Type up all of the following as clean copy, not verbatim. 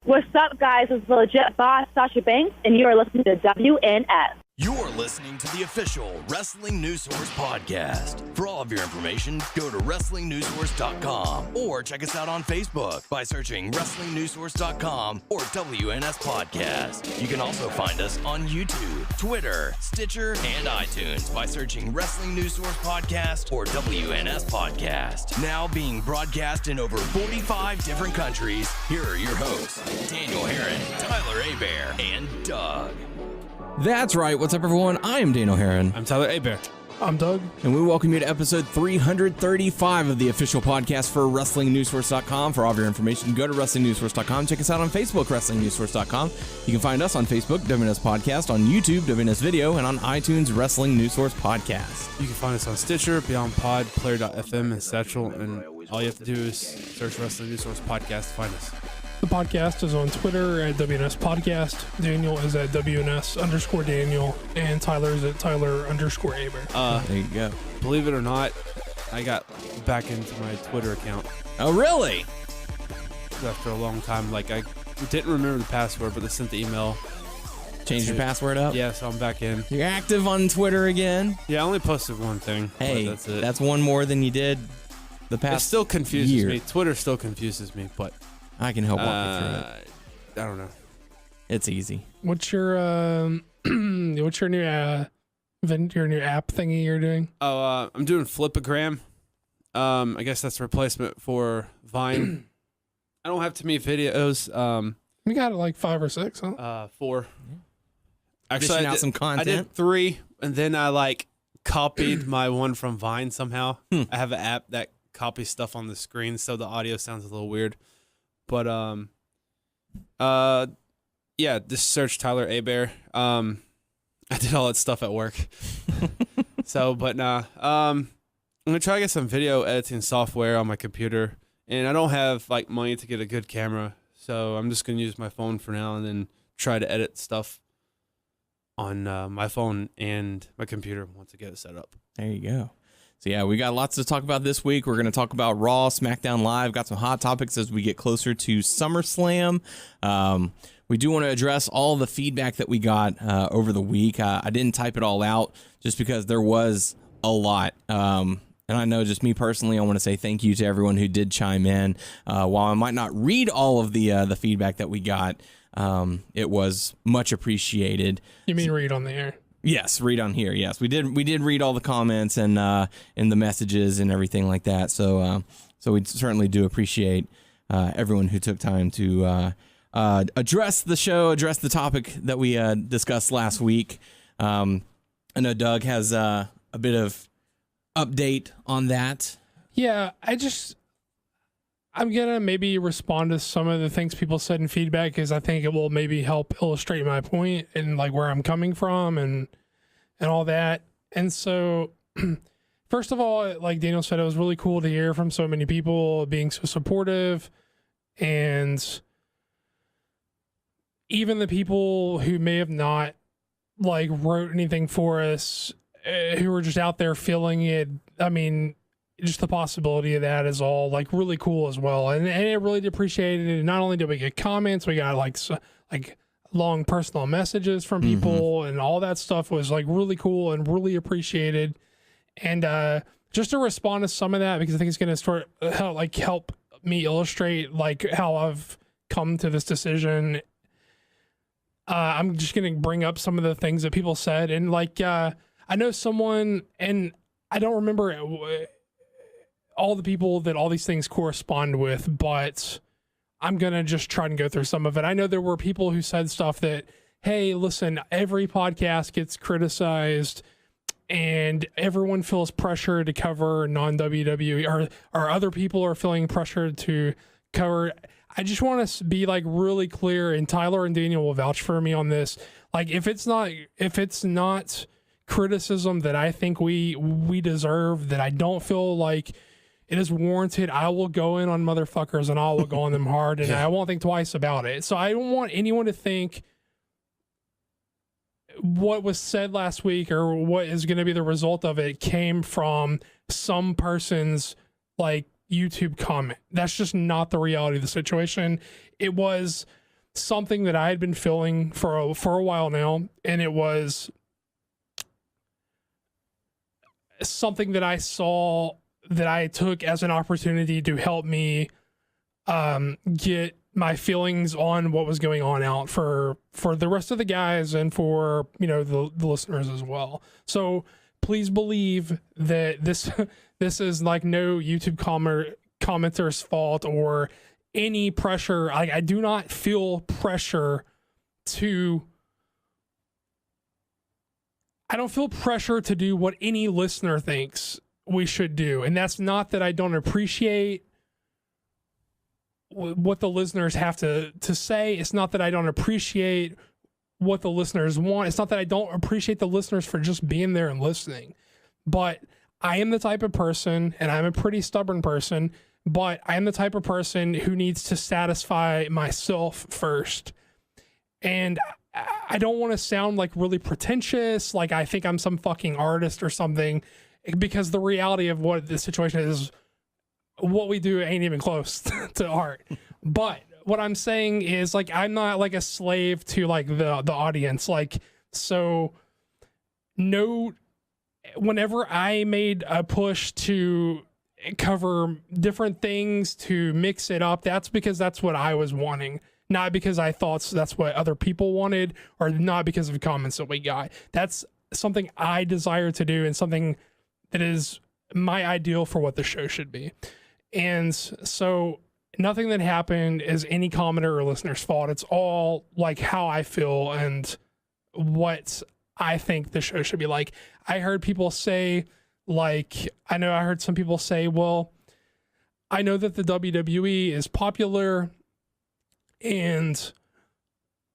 What's up, guys? It's the legit boss, Sasha Banks, and you are listening to WNS. You're listening to the official Wrestling News Source podcast. For all of your information, go to WrestlingNewsSource.com or check us out on Facebook by searching WrestlingNewsSource.com or WNS Podcast. You can also find us on YouTube, Twitter, Stitcher, and iTunes by searching Wrestling News Source Podcast or WNS Podcast. Now being broadcast in over 45 different countries, here are your hosts, Daniel Herron, Tyler Abear, and Doug. That's right. What's up, everyone? I am Daniel Herron. I'm Tyler Abear. I'm Doug. And we welcome you to episode 335 of the official podcast for WrestlingNewsSource.com. For all of your information, go to WrestlingNewsSource.com. Check us out on Facebook, WrestlingNewsSource.com. You can find us on Facebook, WNS Podcast, on YouTube, WNS Video, and on iTunes, Wrestling News Source Podcast. You can find us on Stitcher, Beyond Pod, Player.fm, and Satchel. And all you have to do is search Wrestling News Source Podcast to find us. The podcast is on Twitter at WNS Podcast. Daniel is at WNS_Daniel, and Tyler is at Tyler_Aber. There you go. Believe it or not, I got back into my Twitter account. Oh, really? After a long time. Like, I didn't remember the password, but they sent the email. Changed your password up? Yeah, so I'm back in. You're active on Twitter again? Yeah, I only posted one thing. Hey, that's it. That's one more than you did the past It still confuses year. me. Twitter still confuses me, but I can help walk you through it. I don't know. It's easy. What's your what's your new app thingy you're doing? Oh, I'm doing Flipagram. I guess that's a replacement for Vine. I don't have too many videos. You got like 5 or 6, huh? 4. Actually, Dishing I out did, some content. I did 3, and then I copied my one from Vine somehow. I have an app that copies stuff on the screen, so the audio sounds a little weird. But yeah, just search Tyler Abear. I did all that stuff at work. I'm gonna try to get some video editing software on my computer, and I don't have money to get a good camera, so I'm just gonna use my phone for now, and then try to edit stuff on my phone and my computer once I get it set up. There you go. So yeah, we got lots to talk about this week. We're going to talk about Raw, Smackdown Live, got some hot topics as we get closer to SummerSlam. We do want to address all the feedback that we got over the week. I didn't type it all out just because there was a lot. And I know just me personally, I want to say thank you to everyone who did chime in. While I might not read all of the feedback that we got, it was much appreciated. You mean read on the air? Yes, read on here. Yes, we did read all the comments and the messages and everything like that. So we certainly do appreciate everyone who took time to address the show, address the topic that we discussed last week. I know Doug has a bit of update on that. Yeah, I'm gonna maybe respond to some of the things people said in feedback because I think it will maybe help illustrate my point and where I'm coming from and all that. And so, first of all, like Daniel said, it was really cool to hear from so many people being so supportive, and even the people who may have not wrote anything for us, who were just out there feeling it. I mean, just the possibility of that is all really cool as well, and it really appreciated it. Not only did we get comments, we got long personal messages from people, and all that stuff was really cool and really appreciated. And just to respond to some of that, because I think it's going to help me illustrate how I've come to this decision. I'm just going to bring up some of the things that people said, and I know someone, and I don't remember all the people that all these things correspond with, but I'm going to just try and go through some of it. I know there were people who said stuff that, hey, listen, every podcast gets criticized and everyone feels pressure to cover non-WWE, or other people are feeling pressure to cover. I just want to be really clear, and Tyler and Daniel will vouch for me on this. If it's not criticism that I think we deserve, that I don't feel like it is warranted, I will go in on motherfuckers and I will go on them hard, and I won't think twice about it. So I don't want anyone to think what was said last week or what is going to be the result of it came from some person's YouTube comment. That's just not the reality of the situation. It was something that I had been feeling for a while now, and it was something that I saw that I took as an opportunity to help me get my feelings on what was going on out for the rest of the guys and for, you know, the listeners as well. So please believe that this is like no YouTube commenter's fault or any pressure. I do not feel pressure to do what any listener thinks we should do. And that's not that I don't appreciate what the listeners have to say. It's not that I don't appreciate what the listeners want. It's not that I don't appreciate the listeners for just being there and listening. But I am the type of person, and I'm a pretty stubborn person, but I am the type of person who needs to satisfy myself first. And I don't want to sound like really pretentious, like I think I'm some fucking artist or something, because the reality of what the situation is, what we do ain't even close to art. But what I'm saying is, like, I'm not like a slave to like the audience. Like, so no, whenever I made a push to cover different things, to mix it up, that's because that's what I was wanting. Not because I thought that's what other people wanted, or not because of comments that we got. That's something I desire to do, and something that is my ideal for what the show should be. And so nothing that happened is any commenter or listener's fault. It's all like how I feel and what I think the show should be like. I heard people say, like, I heard some people say, well, I know that the WWE is popular and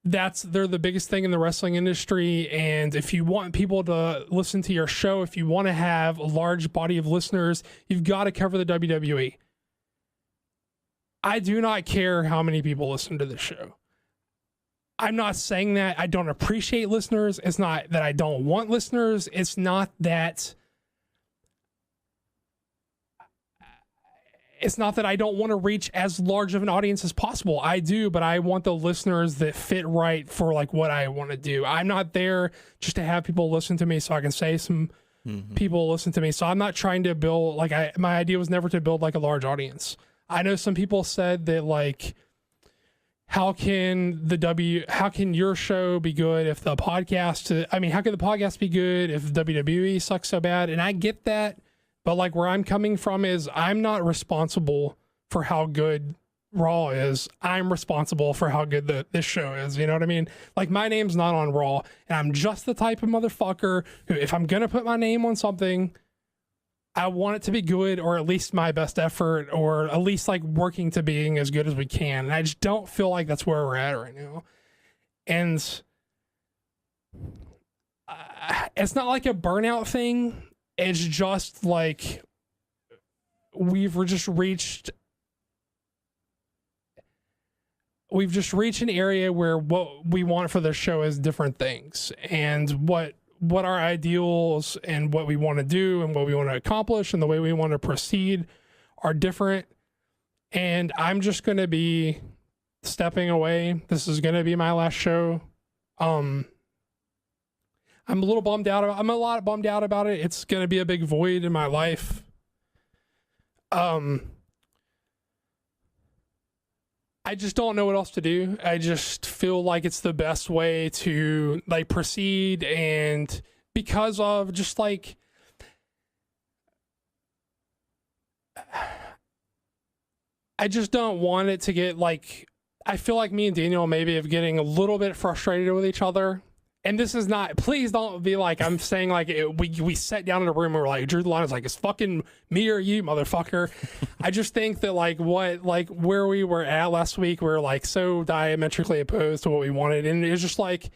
they're the biggest thing in the wrestling industry. And if you want people to listen to your show, if you want to have a large body of listeners, you've got to cover the WWE. I do not care how many people listen to this show. I'm not saying that I don't appreciate listeners. It's not that I don't want listeners. It's not that I don't want to reach as large of an audience as possible. I do, but I want the listeners that fit right for like what I want to do. I'm not there just to have people listen to me so I can say some people listen to me. So I'm not trying to build, like, my idea was never to build like a large audience. I know some people said that, like, how can your show be good if the podcast, how can the podcast be good if WWE sucks so bad? And I get that. But like where I'm coming from is I'm not responsible for how good Raw is. I'm responsible for how good this show is. You know what I mean? Like, my name's not on Raw, and I'm just the type of motherfucker who, if I'm going to put my name on something, I want it to be good, or at least my best effort, or at least like working to being as good as we can. And I just don't feel like that's where we're at right now. And it's not like a burnout thing. It's just like we've just reached an area where what we want for the show is different things, and what our ideals and what we want to do and what we want to accomplish and the way we want to proceed are different. And I'm just going to be stepping away. This is going to be my last show. I'm a lot bummed out about it. It's going to be a big void in my life. I just don't know what else to do. I just feel like it's the best way to like proceed, and because of just like I just don't want it to get like, I feel like me and Daniel maybe have getting a little bit frustrated with each other. And this is not, please don't be like, I'm saying like we sat down in a room and we're like, drew the line. It's like, it's fucking me or you, motherfucker. I just think that like where we were at last week, we're like so diametrically opposed to what we wanted. And it's just like,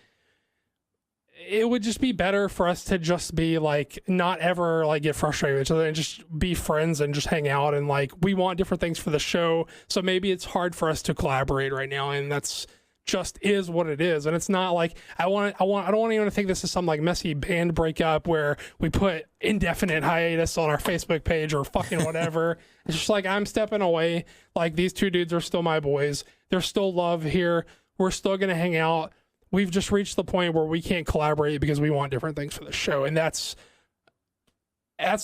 it would just be better for us to just be like, not ever like get frustrated with each other and just be friends and just hang out. And like, we want different things for the show. So maybe it's hard for us to collaborate right now. And that's just is what it is. And it's not like I don't want anyone to think this is some like messy band breakup where we put indefinite hiatus on our Facebook page or fucking whatever. It's just like, I'm stepping away. Like, these two dudes are still my boys. There's still love here. We're still going to hang out. We've just reached the point where we can't collaborate because we want different things for the show. And that's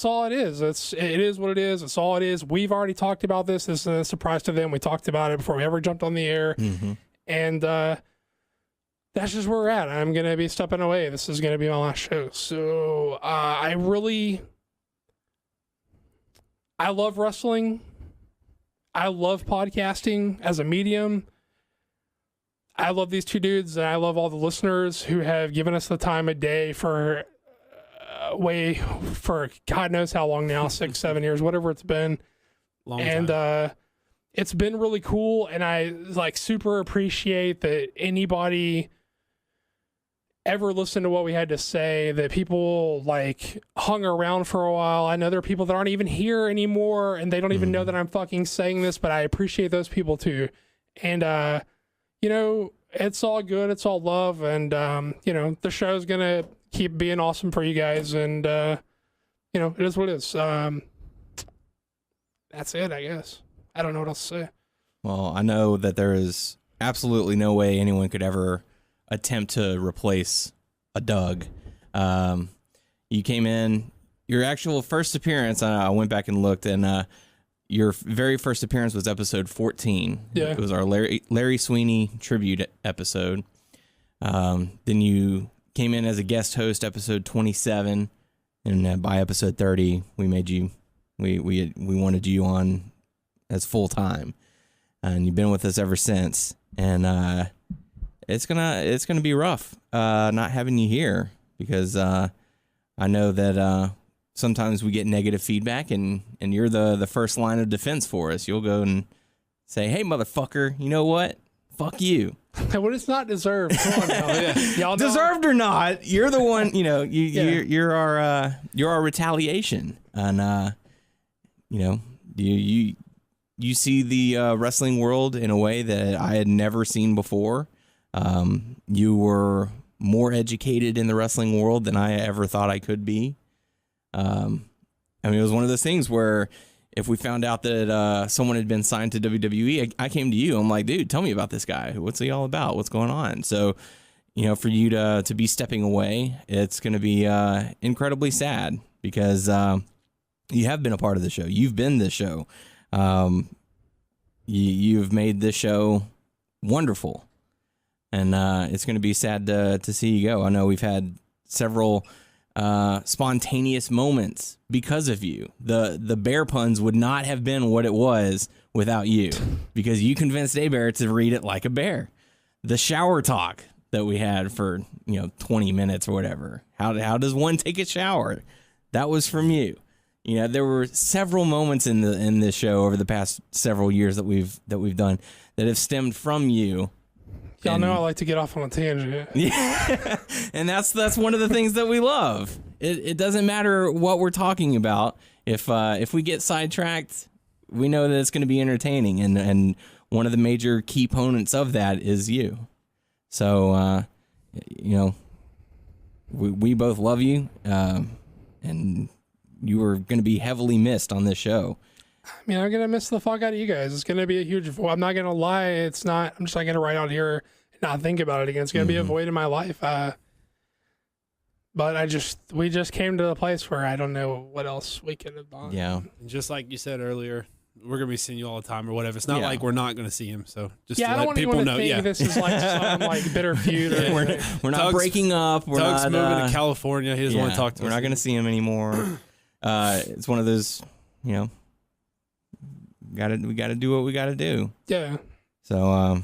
all it is. It is what it is. It's all it is. We've already talked about this. This isn't a surprise to them. We talked about it before we ever jumped on the air. Mm-hmm. And that's just where we're at. I'm going to be stepping away. This is going to be my last show. So I love wrestling. I love podcasting as a medium. I love these two dudes, and I love all the listeners who have given us the time of day for God knows how long now, 6, 7 years, whatever it's been. Long and time. It's been really cool, and I super appreciate that anybody ever listened to what we had to say, that people hung around for a while. I know there are people that aren't even here anymore, and they don't even know that I'm fucking saying this, but I appreciate those people too. And it's all good, it's all love, and the show's gonna keep being awesome for you guys, and it is what it is. That's it, I guess. I don't know what else to say. Well, I know that there is absolutely no way anyone could ever attempt to replace a Doug. You came in, your actual first appearance, I went back and looked, and your very first appearance was episode 14. Yeah. It was our Larry Sweeney tribute episode. Then you came in as a guest host, episode 27, and by episode 30, we made you, we wanted you on as full time, and you've been with us ever since. And it's gonna be rough not having you here, because I know that sometimes we get negative feedback, and you're the first line of defense for us. You'll go and say, "Hey, motherfucker, you know what? Fuck you." When it's not deserved. Come on now. Y'all know. Deserved or not, you're the one. You're our retaliation, and you see the wrestling world in a way that I had never seen before. You were more educated in the wrestling world than I ever thought I could be. It was one of those things where if we found out that someone had been signed to WWE, I came to you. I'm like, dude, tell me about this guy. What's he all about? What's going on? So, for you to be stepping away, it's going to be incredibly sad, because you have been a part of the show. You've been this show. You've made this show wonderful. And it's going to be sad to see you go. I know we've had several spontaneous moments because of you. The bear puns would not have been what it was without you, because you convinced A-Bear to read it like a bear. The shower talk that we had for 20 minutes or whatever. How does one take a shower? That was from you. There were several moments in this show over the past several years that we've done that have stemmed from you. Y'all know I like to get off on a tangent. Yeah, and that's one of the things that we love. It doesn't matter what we're talking about. If we get sidetracked, we know that it's going to be entertaining, and one of the major key components of that is you. So, we both love you, and you are going to be heavily missed on this show. I'm going to miss the fuck out of you guys. It's going to be a huge void. I'm not going to lie. I'm just not going to write out here and not think about it again. It's going to be a void in my life. But we just came to the place where I don't know what else we could have done. Yeah. And just like you said earlier, we're going to be seeing you all the time or whatever. It's not like we're not going to see him. So just to I don't let want people anyone to know. think Yeah. this is some bitter feud. Or We're not breaking up. We're Doug's not moving to California. He doesn't want to talk to us. We're not going to see him anymore. It's one of those, we got to do what we got to do. Yeah. So,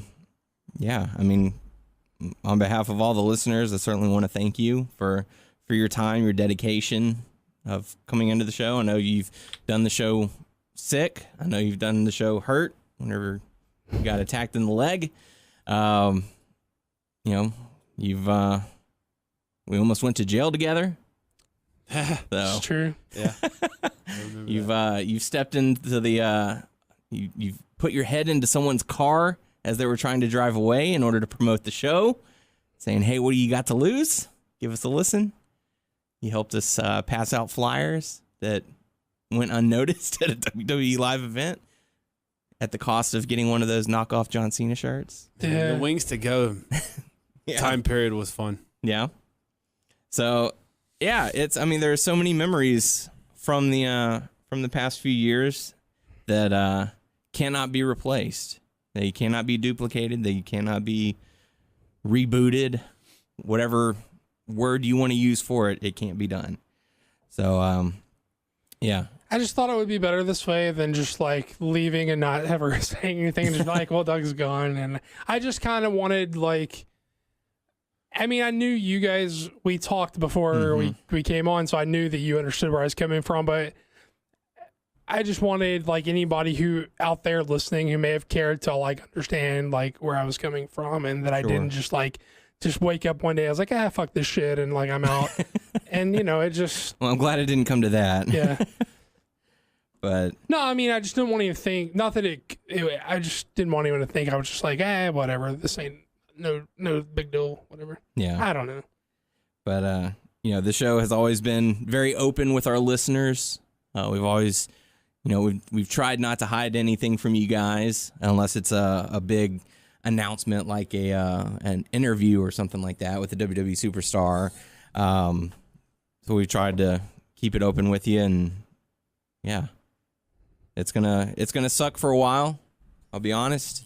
on behalf of all the listeners, I certainly want to thank you for your time, your dedication of coming into the show. I know you've done the show sick. I know you've done the show hurt whenever you got attacked in the leg. We almost went to jail together. That's true. Yeah. You've stepped into the you've put your head into someone's car as they were trying to drive away in order to promote the show, saying, "Hey, what do you got to lose? Give us a listen." You helped us pass out flyers that went unnoticed at a WWE live event, at the cost of getting one of those knockoff John Cena shirts. Yeah. The Wings to Go time period was fun. Yeah. So, yeah, there's so many memories from the past few years that cannot be replaced. They cannot be duplicated. They cannot be rebooted. Whatever word you want to use for it, it can't be done. So, yeah. I just thought it would be better this way than just like leaving and not ever saying anything and just like, well, Doug's gone. And I just kind of wanted like, I knew you guys, we talked before we came on, so I knew that you understood where I was coming from, but I just wanted like anybody who out there listening who may have cared to like understand like where I was coming from, and that I didn't just wake up one day, I was like, fuck this shit, and like I'm out. And it just... Well, I'm glad it didn't come to that. Yeah. But... No, I just didn't want anyone to think, not that I just didn't want anyone to think I was just like, whatever, this ain't no big deal, whatever. Yeah. I don't know. But, the show has always been very open with our listeners. We've always, we've tried not to hide anything from you guys unless it's a big announcement like an interview or something like that with a WWE superstar. So we tried to keep it open with you, and yeah, it's gonna suck for a while. I'll be honest,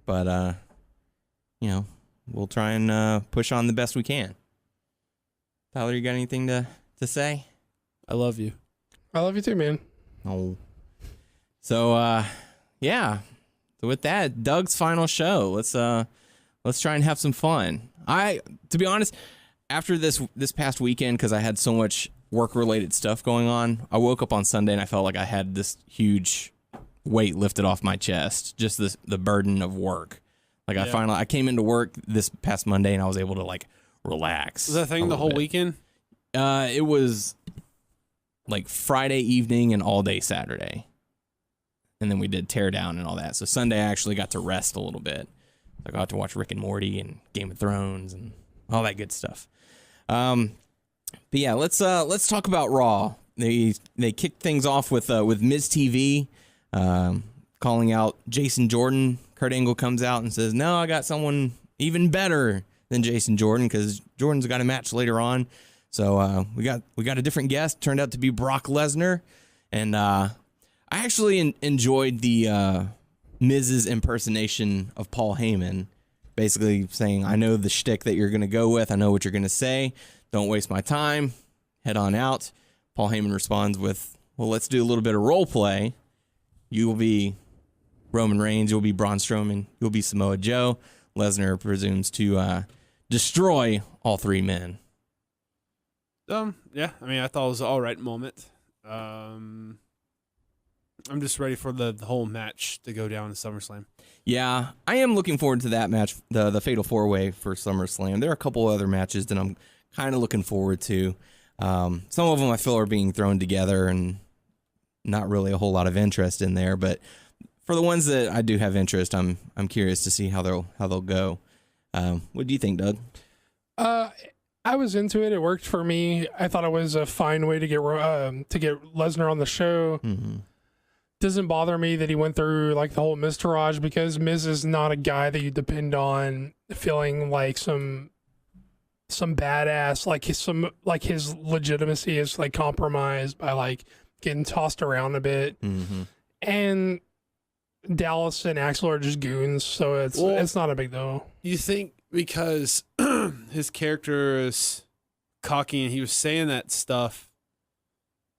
but we'll try and push on the best we can. Tyler, you got anything to say? I love you. I love you too, man. Oh. So yeah. So with that, Doug's final show. Let's try and have some fun. To be honest, after this past weekend, because I had so much work-related stuff going on, I woke up on Sunday and I felt like I had this huge weight lifted off my chest, just the burden of work. Like I came into work this past Monday and I was able to like relax. Was that thing the whole weekend? It was like Friday evening and all day Saturday. And then we did Teardown and all that. So Sunday I actually got to rest a little bit. I got to watch Rick and Morty and Game of Thrones and all that good stuff. But yeah, let's talk about Raw. They kicked things off with Miz TV calling out Jason Jordan. Kurt Angle comes out and says, "No, I got someone even better than Jason Jordan, because Jordan's got a match later on." So we got a different guest. Turned out to be Brock Lesnar, and I actually enjoyed the Miz's impersonation of Paul Heyman, basically saying, "I know the shtick that you're going to go with. I know what you're going to say. Don't waste my time. Head on out." Paul Heyman responds with, "Well, let's do a little bit of role play. You will be Roman Reigns. You'll be Braun Strowman. You'll be Samoa Joe." Lesnar presumes to destroy all three men. Yeah, I thought it was an all right moment. I'm just ready for the whole match to go down in SummerSlam. Yeah, I am looking forward to that match, the Fatal 4-Way for SummerSlam. There are a couple other matches that I'm kind of looking forward to. Some of them I feel are being thrown together and not really a whole lot of interest in there, but for the ones that I do have interest, I'm curious to see how they'll go. What do you think, Doug? I was into it. It worked for me. I thought it was a fine way to get Lesnar on the show. Mm-hmm. Doesn't bother me that he went through like the whole Miz Taraj, because Miz is not a guy that you depend on feeling like some badass, like his legitimacy is like compromised by like getting tossed around a bit. Mm-hmm. And Dallas and Axel are just goons, so it's not a big deal. You think because his character is cocky and he was saying that stuff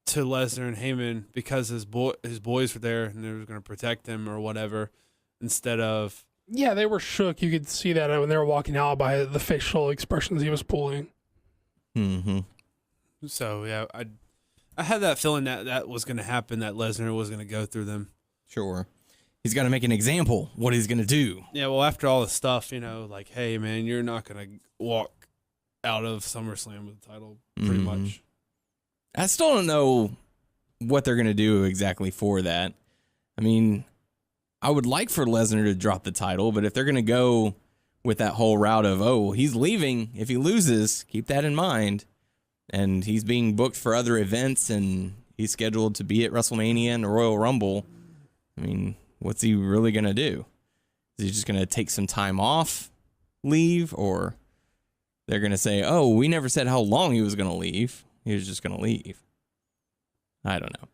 to Lesnar and Heyman because his boys were there and they were going to protect him or whatever, instead of... Yeah, they were shook. You could see that when they were walking out by the facial expressions he was pulling. Mm-hmm. So, yeah, I had that feeling that was going to happen, that Lesnar was going to go through them. Sure. He's got to make an example what he's going to do. Yeah, well, after all the stuff, like, hey, man, you're not going to walk out of SummerSlam with the title, pretty much. I still don't know what they're going to do exactly for that. I mean, I would like for Lesnar to drop the title, but if they're going to go with that whole route of, oh, he's leaving if he loses, keep that in mind. And he's being booked for other events, and he's scheduled to be at WrestleMania and the Royal Rumble. I mean, what's he really going to do? Is he just going to take some time off, leave, or they're going to say, oh, we never said how long he was going to leave. He was just going to leave. I don't know.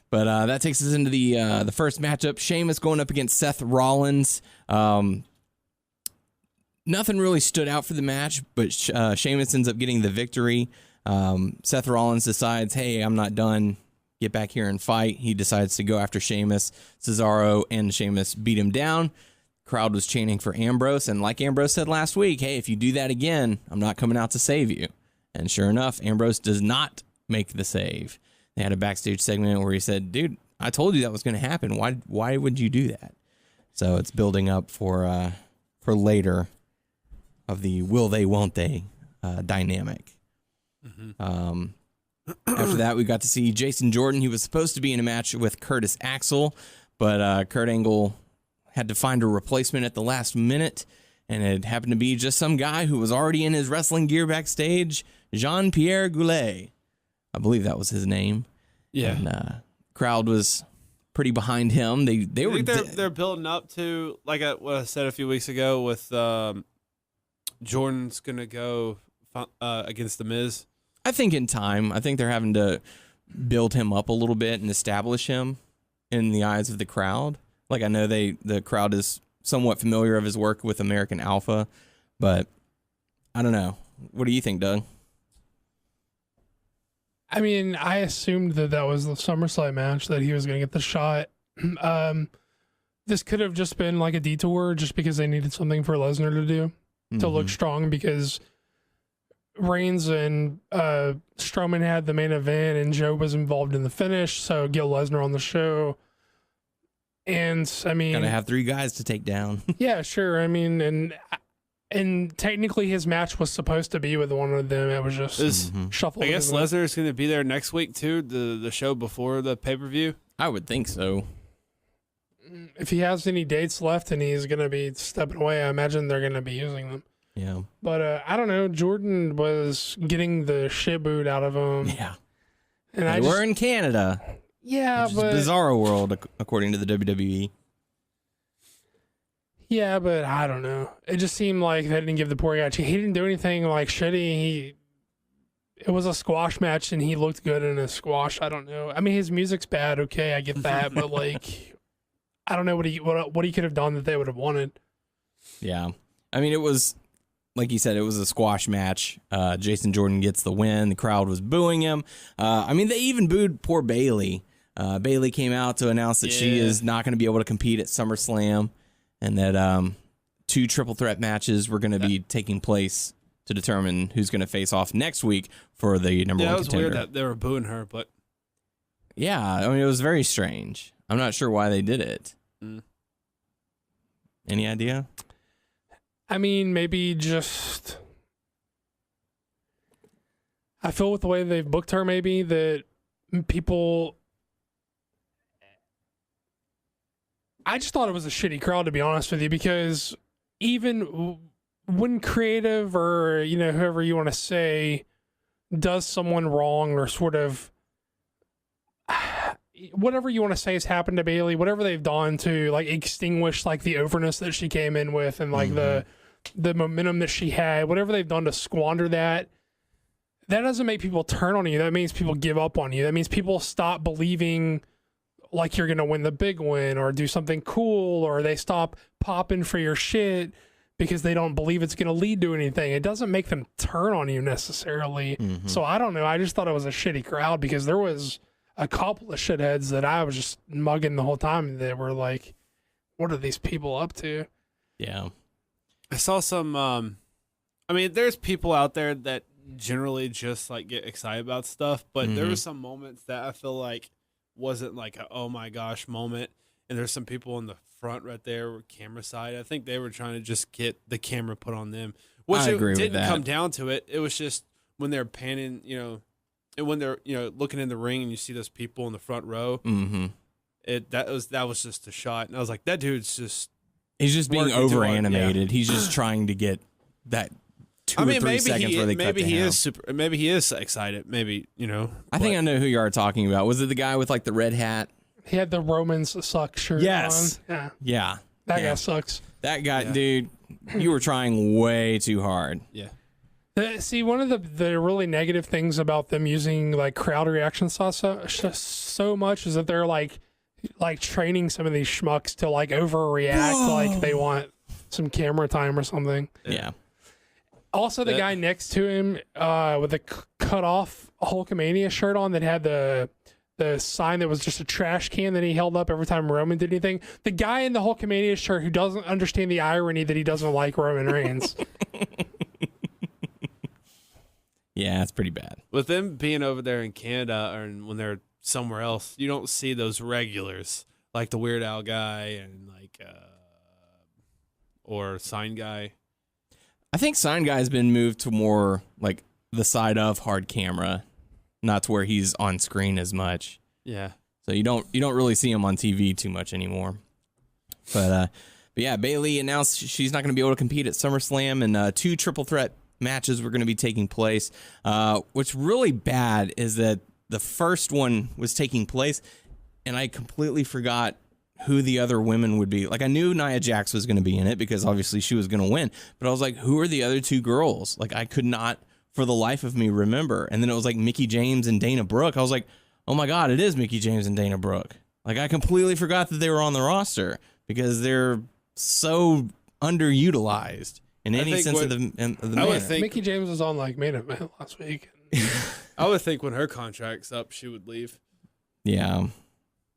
But that takes us into the first matchup. Sheamus going up against Seth Rollins. Nothing really stood out for the match, but Sheamus ends up getting the victory. Seth Rollins decides, hey, I'm not done. Get back here and fight. He decides to go after Sheamus. Cesaro and Sheamus beat him down. Crowd was chanting for Ambrose, and like Ambrose said last week, hey, if you do that again, I'm not coming out to save you. And sure enough, Ambrose does not make the save. They had a backstage segment where he said, dude, I told you that was going to happen. Why would you do that? So it's building up for later of the will they, won't they dynamic. Mm-hmm. After that, we got to see Jason Jordan. He was supposed to be in a match with Curtis Axel, but Kurt Angle had to find a replacement at the last minute, and it happened to be just some guy who was already in his wrestling gear backstage, Jean-Pierre Goulet. I believe that was his name. Yeah. And crowd was pretty behind him. They're building up to, like what I said a few weeks ago with Jordan's going to go against The Miz. I think in time. I think they're having to build him up a little bit and establish him in the eyes of the crowd. Like, I know the crowd is somewhat familiar of his work with American Alpha, but I don't know. What do you think, Doug? I mean, I assumed that was the SummerSlam match, that he was going to get the shot. This could have just been like a detour just because they needed something for Lesnar to do to look strong, because Reigns and Strowman had the main event and Joe was involved in the finish, so get Lesnar on the show. And I mean, gotta have 3 guys to take down. Yeah, sure. I mean, and technically his match was supposed to be with one of them. It was just shuffled. I guess Lesnar is going to be there next week too, the show before the pay-per-view. I would think so. If he has any dates left and he's going to be stepping away, I imagine they're going to be using them. Yeah. But I don't know. Jordan was getting the shit booed out of him. Yeah. And we're in Canada. Yeah, but bizarro world, according to the WWE. Yeah, but I don't know. It just seemed like they didn't give the poor guy. He didn't do anything like shitty. It was a squash match, and he looked good in a squash. I don't know. I mean, his music's bad. Okay, I get that, but like, I don't know what he could have done that they would have wanted. Yeah, I mean, it was like you said, it was a squash match. Jason Jordan gets the win. The crowd was booing him. I mean, they even booed poor Bayley. Bayley came out to announce that she is not going to be able to compete at SummerSlam, and that 2 triple threat matches were going to be taking place to determine who's going to face off next week for the number 1 contender. It was weird that they were booing her, but yeah, I mean, it was very strange. I'm not sure why they did it. Any idea? I mean, maybe just, I feel with the way they've booked her, maybe that people, I just thought it was a shitty crowd, to be honest with you, because even when creative or, whoever you want to say does someone wrong or sort of whatever you want to say has happened to Bayley, whatever they've done to like extinguish like the overness that she came in with and like the momentum that she had, whatever they've done to squander that doesn't make people turn on you. That means people give up on you. That means people stop believing like you're going to win the big win or do something cool, or they stop popping for your shit because they don't believe it's going to lead to anything. It doesn't make them turn on you necessarily. So I don't know. I just thought it was a shitty crowd because there was a couple of shitheads that I was just mugging the whole time that were like, what are these people up to? Yeah. I saw some, I mean, there's people out there that generally just like get excited about stuff, but there were some moments that I feel like wasn't like a, oh my gosh moment. And there's some people in the front right there, camera side. I think they were trying to just get the camera put on them, which I agree didn't with that. come down to it. It was just when they're panning, and when they're looking in the ring and you see those people in the front row, that was just a shot, and I was like, that dude's just he's just being over animated. He's just trying to get that 2 or 3 seconds where they cut to him. Maybe he is excited. Maybe I think I know who you are talking about. Was it the guy with like the red hat? He had the Romans suck shirt Yes. on. Yeah. Yeah. That Yeah. guy sucks. That guy, Yeah. dude, you were trying way too hard. Yeah. See, one of the really negative things about them using like crowd reaction so much is that they're like training some of these schmucks to like overreact, like they want some camera time or something. Yeah. Also, the guy next to him with the cut off Hulkamania shirt on that had the sign that was just a trash can that he held up every time Roman did anything. The guy in the Hulkamania shirt who doesn't understand the irony that he doesn't like Roman Reigns. Yeah, it's pretty bad. With them being over there in Canada or when they're somewhere else, you don't see those regulars like the Weird Al guy and like or Sign Guy. I think Sign Guy's been moved to more like the side of hard camera, not to where he's on screen as much. Yeah. So you don't really see him on TV too much anymore. But yeah, Bayley announced she's not going to be able to compete at SummerSlam, and 2 triple threat matches were going to be taking place. What's really bad is that the first one was taking place, and I completely forgot who the other women would be. Like, I knew Nia Jax was going to be in it because obviously she was going to win, but I was like, who are the other 2 girls? Like, I could not for the life of me remember. And then it was like Mickie James and Dana Brooke. I was like, oh my God, it is Mickie James and Dana Brooke. Like, I completely forgot that they were on the roster because they're so underutilized in any sense of the I would manner. think Mickie James was on like main event last week. I would think when her contract's up, she would leave. Yeah.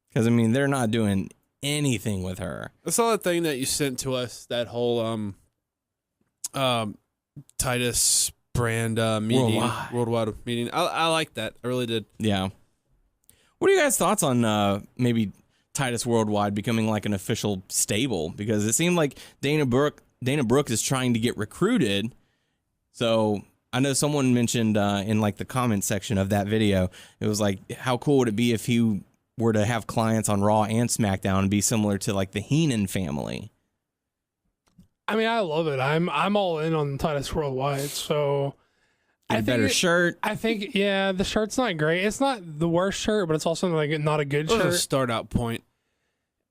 Because, I mean, they're not doing anything with her. I saw the thing that you sent to us, that whole Titus brand meeting, worldwide meeting. I like that. I really did. Yeah. What are you guys' thoughts on maybe Titus Worldwide becoming like an official stable? Because it seemed like Dana Brooke is trying to get recruited. So I know someone mentioned in like the comment section of that video, it was like, how cool would it be if he were to have clients on Raw and SmackDown and be similar to like the Heenan family? I mean, I love it. I'm all in on Titus Worldwide. So A better shirt. I think, yeah, the shirt's not great. It's not the worst shirt, but it's also like not a good It was shirt. a start out point.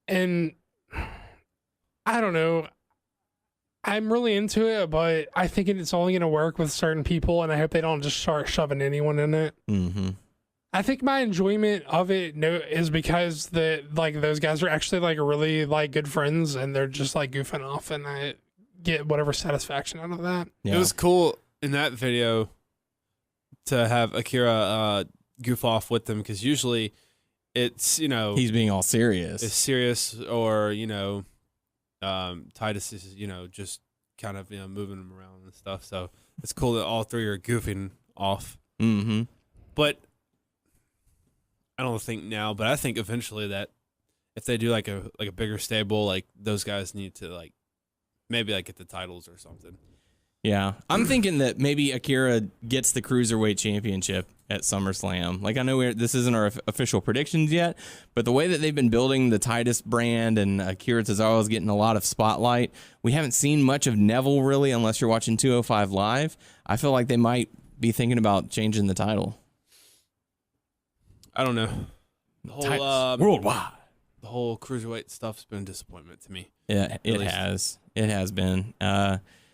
And I don't know. I'm really into it, but I think it's only going to work with certain people, and I hope they don't just start shoving anyone in it. Mm-hmm. I think my enjoyment of it is because those guys are actually like really like good friends, and they're just like goofing off, and I get whatever satisfaction out of that. Yeah. It was cool in that video to have Akira goof off with them, because usually it's, he's being all serious. it's serious, or Titus is just kind of moving them around and stuff. So it's cool that all 3 are goofing off. Mm-hmm. But I don't think now, but I think eventually that if they do like a bigger stable, like those guys need to like maybe like get the titles or something. Yeah, I'm thinking that maybe Akira gets the Cruiserweight Championship at SummerSlam. Like, I know this isn't our official predictions yet, but the way that they've been building the Titus brand and Akira Tozawa is getting a lot of spotlight, we haven't seen much of Neville really unless you're watching 205 Live. I feel like they might be thinking about changing the title. I don't know. The whole Titus Worldwide. The whole Cruiserweight stuff's been a disappointment to me. Yeah, it At least. has. It has been.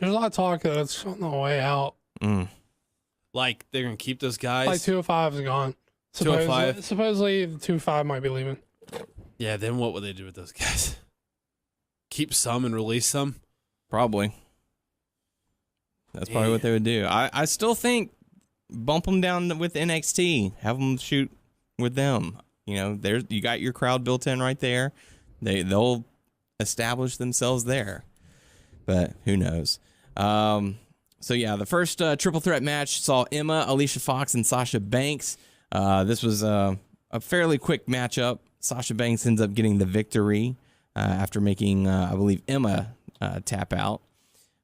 There's a lot of talk that it's on the way out. Like they're gonna keep those guys. Like 205 is gone. 205? Supposedly 205 might be leaving. Yeah, then what would they do with those guys? Keep some and release some? Probably. That's probably what they would do. I still think bump them down with NXT. Have them shoot with them. You got your crowd built in right there. They'll establish themselves there. But who knows? So yeah, the first triple threat match saw Emma, Alicia Fox, and Sasha Banks. This was a fairly quick matchup. Sasha Banks ends up getting the victory after making, I believe, Emma tap out.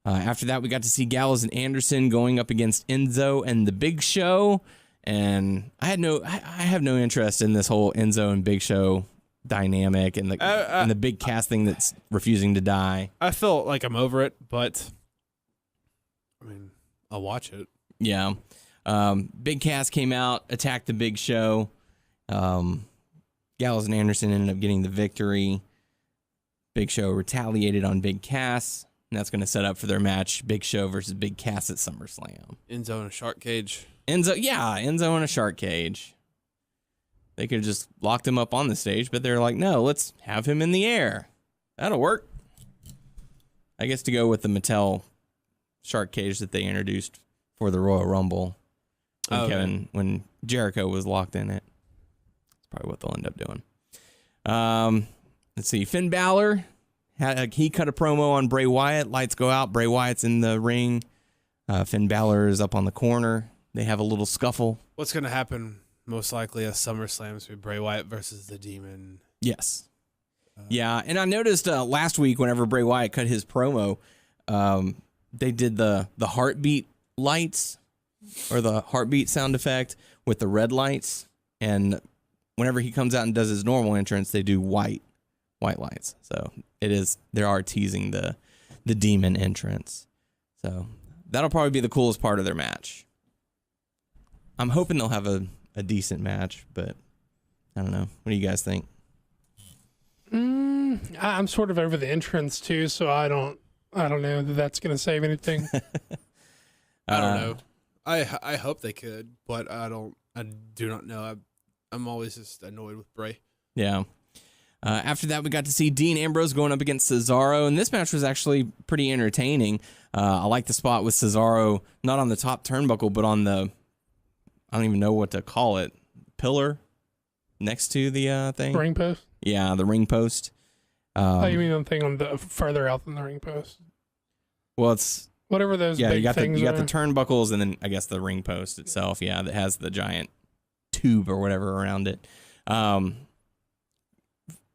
After that, we got to see Gallows and Anderson going up against Enzo and the Big Show. And I have no interest in this whole Enzo and Big Show dynamic and the big cast thing that's refusing to die. I feel like I'm over it, but I mean, I'll watch it. Yeah. Big Cass came out, attacked the Big Show. Gallows and Anderson ended up getting the victory. Big Show retaliated on Big Cass, and that's going to set up for their match, Big Show versus Big Cass at SummerSlam. Enzo in a shark cage. Enzo in a shark cage. They could have just locked him up on the stage, but they're like, no, let's have him in the air. That'll work. I guess to go with the Mattel shark cage that they introduced for the Royal Rumble when Jericho was locked in it. That's probably what they'll end up doing. Let's see. Finn Balor, he cut a promo on Bray Wyatt. Lights go out. Bray Wyatt's in the ring. Finn Balor is up on the corner. They have a little scuffle. What's going to happen most likely at SummerSlam is Bray Wyatt versus the Demon. Yes. Yeah, and I noticed last week whenever Bray Wyatt cut his promo, they did the heartbeat lights or the heartbeat sound effect with the red lights. And whenever he comes out and does his normal entrance, they do white lights. So they are teasing the Demon entrance. So that'll probably be the coolest part of their match. I'm hoping they'll have a decent match, but I don't know. What do you guys think? I'm sort of over the entrance too, so I don't know that that's going to save anything. I don't know. I hope they could, but I do not know. I'm always just annoyed with Bray. Yeah. After that, we got to see Dean Ambrose going up against Cesaro, and this match was actually pretty entertaining. I like the spot with Cesaro, not on the top turnbuckle, but on the, I don't even know what to call it, pillar next to the thing. Ring post? Yeah, the ring post. You mean the thing on the further out than the ring post? Well, it's whatever those big things you got are. the turnbuckles, and then I guess the ring post itself. Yeah, that has the giant tube or whatever around it.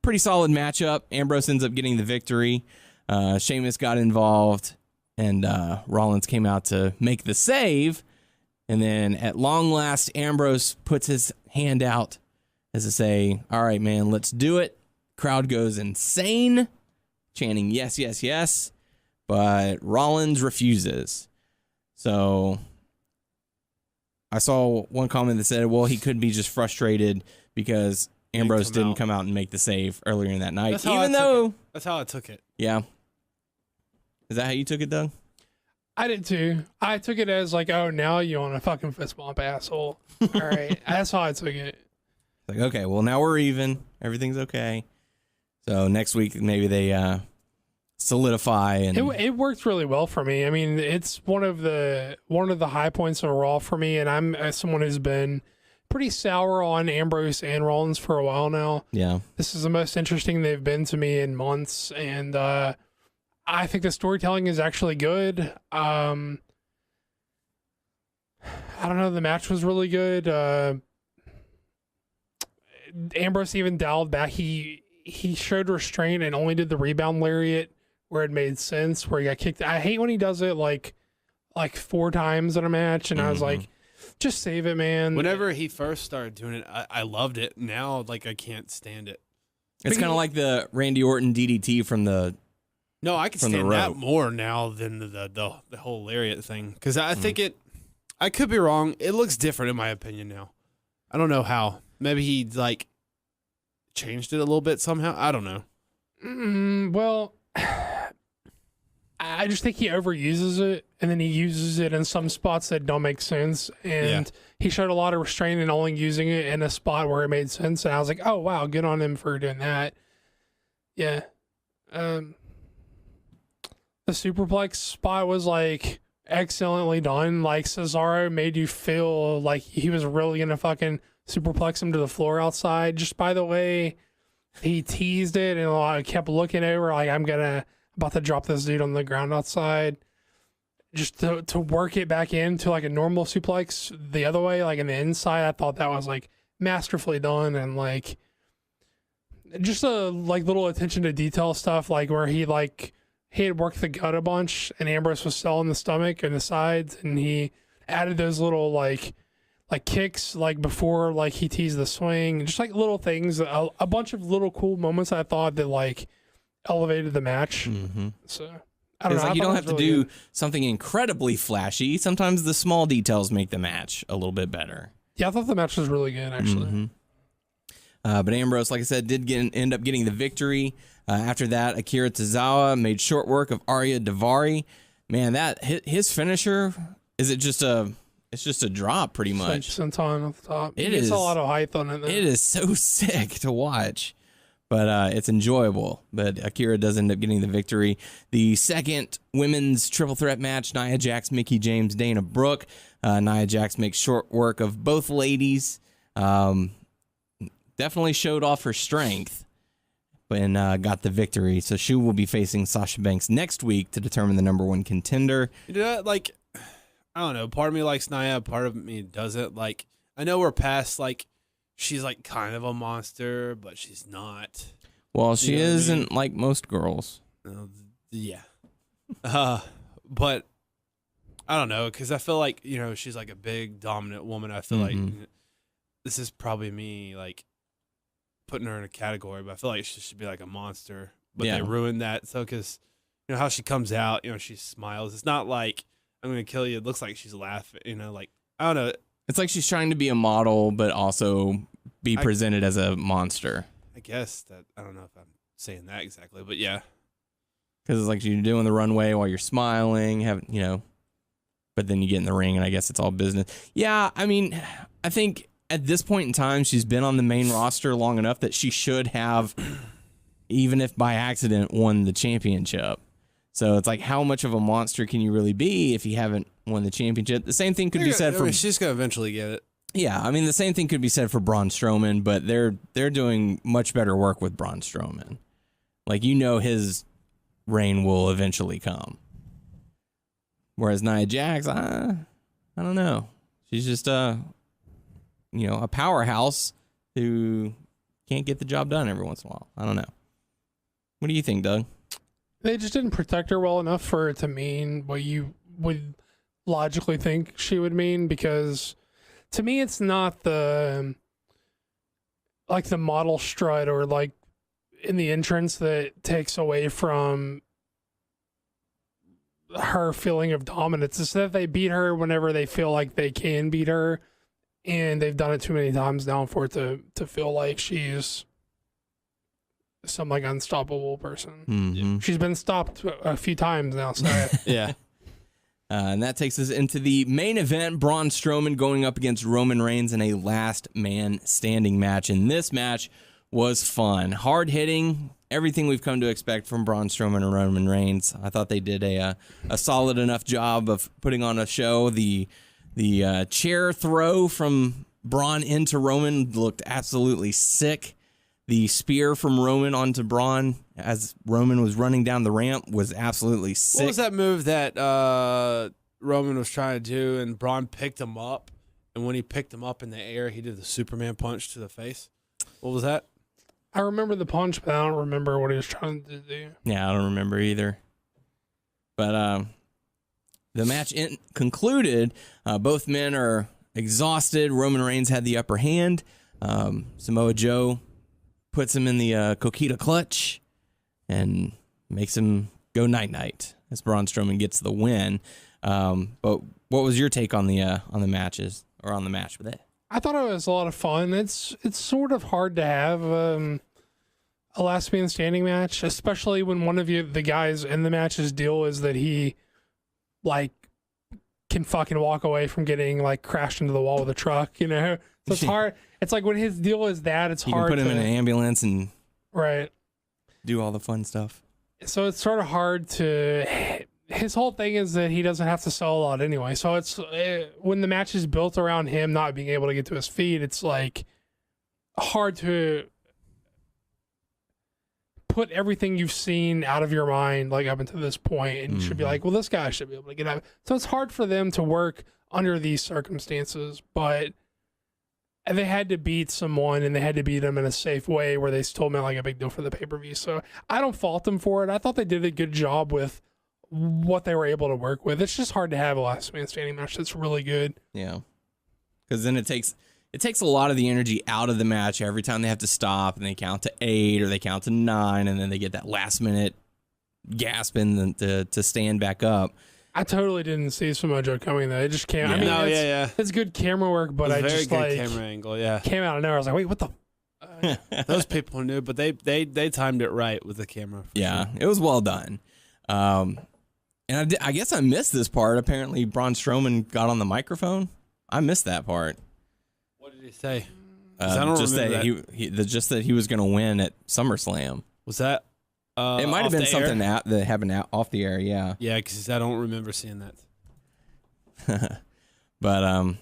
Pretty solid matchup. Ambrose ends up getting the victory. Sheamus got involved, and Rollins came out to make the save. And then at long last, Ambrose puts his hand out as to say, all right, man, let's do it. Crowd goes insane, chanting yes, yes, yes. But Rollins refuses. So I saw one comment that said, well, he could be just frustrated because Ambrose didn't come out and make the save earlier in that night. That's how I took it. Yeah. Is that how you took it, Doug? I did too. I took it as like, oh, now you want to fucking fist bump, asshole. All right. That's how I took it. Like, okay, well, now we're even. Everything's okay. So next week, maybe they solidify. And it worked really well for me. I mean, it's one of the high points of Raw for me, and I'm as someone who's been pretty sour on Ambrose and Rollins for a while now. Yeah. This is the most interesting they've been to me in months, and I think the storytelling is actually good. I don't know. The match was really good. Ambrose even dialed back. He showed restraint and only did the rebound lariat where it made sense, where he got kicked. I hate when he does it like 4 times in a match, and I was like, just save it, man. Whenever he first started doing it, I loved it. Now, like, I can't stand it. It's kind of like the Randy Orton DDT from the. No, I can stand that more now than the whole lariat thing, because I think I could be wrong. It looks different in my opinion now. I don't know how. Maybe he like changed it a little bit somehow. I don't know. Well, I just think he overuses it, and then he uses it in some spots that don't make sense. And he showed a lot of restraint in only using it in a spot where it made sense. And I was like, oh, wow, good on him for doing that. Yeah. The superplex spot was like excellently done. Like Cesaro made you feel like he was really going to fucking superplex him to the floor outside. Just by the way, he teased it, and I kept looking over like I'm about to drop this dude on the ground outside. Just to work it back into like a normal suplex the other way, like in the inside. I thought that was like masterfully done, and like just a like little attention to detail stuff, like where he had worked the gut a bunch, and Ambrose was selling the stomach and the sides, and he added those little like kicks like before like he teased the swing, just like little things, a bunch of little cool moments I thought that like elevated the match. So I don't know. Like you don't have to do something incredibly flashy. Sometimes the small details make the match a little bit better. Yeah, I thought the match was really good actually. But Ambrose, like I said, did end up getting the victory. After that, Akira Tozawa made short work of Arya Daivari. Man, that his finisher, it's just a drop pretty much. Senton off the top. It It's is a lot of height on it. Though. It is so sick to watch, but it's enjoyable. But Akira does end up getting the victory. The second women's triple threat match, Nia Jax, Mickie James, Dana Brooke. Nia Jax makes short work of both ladies. Definitely showed off her strength and got the victory. So she will be facing Sasha Banks next week to determine the number one contender. Like, I don't know. Part of me likes Nia. Part of me doesn't. Like, I know we're past, like, she's, like, kind of a monster, but she's not. Well, she isn't like most girls. Yeah. But I don't know, because I feel like, she's, like, a big, dominant woman. I feel like this is probably me, like, putting her in a category, but I feel like she should be like a monster. But they ruined that. So, because, how she comes out, she smiles. It's not like, I'm going to kill you. It looks like she's laughing, like, I don't know. It's like she's trying to be a model, but also be presented as a monster. I guess that, I don't know if I'm saying that exactly, but yeah. Because it's like you're doing the runway while you're smiling, but then you get in the ring and I guess it's all business. Yeah, I mean, I think at this point in time, she's been on the main roster long enough that she should have, even if by accident, won the championship. So it's like, how much of a monster can you really be if you haven't won the championship? The same thing could be said for... she's going to eventually get it. Yeah, I mean, the same thing could be said for Braun Strowman, but they're doing much better work with Braun Strowman. Like, his reign will eventually come. Whereas Nia Jax, I don't know. She's just a powerhouse who can't get the job done every once in a while. I don't know. What do you think, Doug? They just didn't protect her well enough for it to mean what you would logically think she would mean, because to me it's not the model strut or like in the entrance that takes away from her feeling of dominance. It's that they beat her whenever they feel like they can beat her, and they've done it too many times now for it to feel like she's some like unstoppable person. Mm-hmm. She's been stopped a few times now. So yeah. And that takes us into the main event, Braun Strowman going up against Roman Reigns in a last man standing match. And this match was fun. Hard hitting, everything we've come to expect from Braun Strowman and Roman Reigns. I thought they did a solid enough job of putting on a show. The chair throw from Braun into Roman looked absolutely sick. The spear from Roman onto Braun as Roman was running down the ramp was absolutely sick. What was that move that Roman was trying to do and Braun picked him up? And when he picked him up in the air, he did the Superman punch to the face. What was that? I remember the punch, but I don't remember what he was trying to do. Yeah, I don't remember either. But the match concluded. Both men are exhausted. Roman Reigns had the upper hand. Samoa Joe puts him in the Coquita clutch and makes him go night-night as Braun Strowman gets the win. But what was your take on the matches or on the match with it? I thought it was a lot of fun. It's sort of hard to have a last man standing match, especially when one of the guys in the match's deal is that he like can fucking walk away from getting like crashed into the wall with a truck, So it's hard. It's like when his deal is that, it's hard. You can put him in an ambulance and do all the fun stuff. So it's sort of hard to. His whole thing is that he doesn't have to sell a lot anyway. So it's when the match is built around him not being able to get to his feet, it's like hard to put everything you've seen out of your mind like up until this point, and you should be like, well, this guy should be able to get out. So it's hard for them to work under these circumstances, but they had to beat someone, and they had to beat them in a safe way where they still meant like a big deal for the pay-per-view. So I don't fault them for it. I thought they did a good job with what they were able to work with. It's just hard to have a last man standing match that's really good. Yeah, because then it takes a lot of the energy out of the match every time they have to stop and they count to 8 or they count to 9, and then they get that last minute gasping to stand back up. I totally didn't see Samoa Joe coming though. It just came. Yeah. I mean, it's good camera work, but I very just good like camera angle. Yeah, came out of nowhere. I was like, wait, what the? Those people knew, but they timed it right with the camera. Yeah, sure. it was well done. And I guess I missed this part. Apparently, Braun Strowman got on the microphone. I missed that part. What did he say? I don't just remember that just that he was going to win at SummerSlam. Was that? It might have been something that happened off the air. Yeah. Yeah, because I don't remember seeing that. But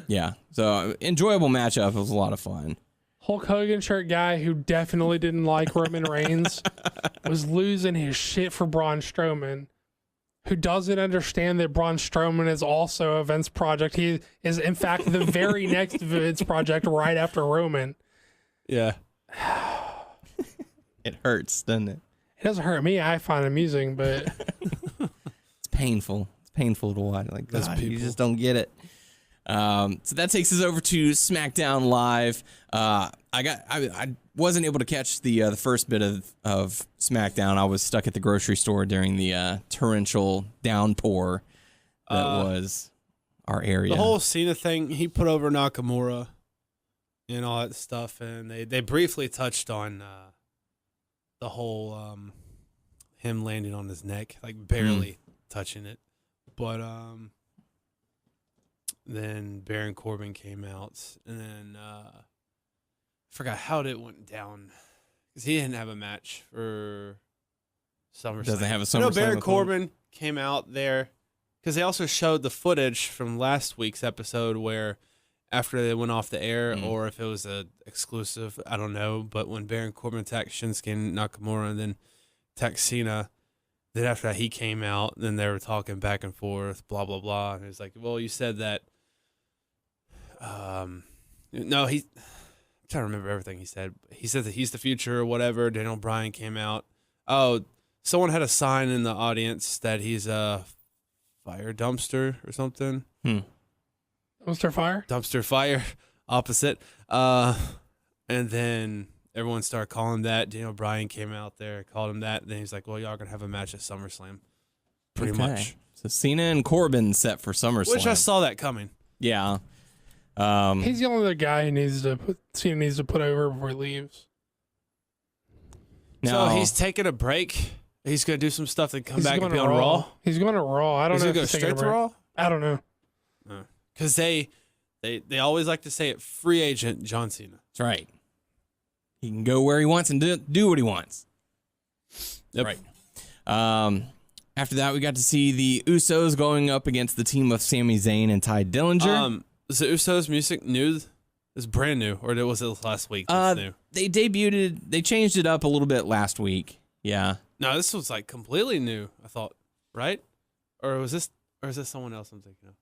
yeah. So enjoyable matchup. It was a lot of fun. Hulk Hogan shirt guy who definitely didn't like Roman Reigns was losing his shit for Braun Strowman, who doesn't understand that Braun Strowman is also a Vince project. He is, in fact, the very next Vince project right after Roman. Yeah. It hurts, doesn't it? It doesn't hurt me. I find it amusing, but It's painful. It's painful to watch. Like, Those God, you people. just don't get it. So that takes us over to SmackDown Live. I wasn't able to catch the first bit of SmackDown. I was stuck at the grocery store during the torrential downpour that was our area. The whole Cena thing, he put over Nakamura and all that stuff, and they briefly touched on the whole him landing on his neck, like barely touching it. But then Baron Corbin came out, and then I forgot how it went down because he didn't have a match for SummerSlam. Doesn't have a SummerSlam. I know Baron with him. Corbin came out there because they also showed the footage from last week's episode where after they went off the air, or if it was a exclusive, I don't know. But when Baron Corbin attacked Shinsuke Nakamura and then attacked Cena, then after that he came out, then they were talking back and forth, blah blah blah. And it was like, well, you said that. No, I'm trying to remember everything he said. He said that he's the future or whatever. Daniel Bryan came out. Oh, someone had a sign in the audience that he's a fire dumpster or something. Dumpster fire. Dumpster fire, opposite. And then everyone started calling him that. Daniel Bryan came out there, called him that. Then he's like, well, y'all going to have a match at SummerSlam. Pretty much. So Cena and Corbin set for SummerSlam. Which I saw that coming. Yeah. He's the only other guy Cena needs to put over before he leaves. Now, So he's taking a break. He's going to do some stuff, then come He's back and going be to on Raw. He's going to Raw. I don't He's know going if to go he's taking straight a to break. Raw? I don't know. Because they always like to say it, free agent John Cena. That's right. He can go where he wants and do what he wants. Yep. Right. After that, we got to see the Usos going up against the team of Sami Zayn and Ty Dillinger. Is the Usos music new? It's brand new, or was it last week? That's new. They changed it up a little bit last week. Yeah. No, this was like completely new, I thought, right? Or is this someone else I'm thinking of?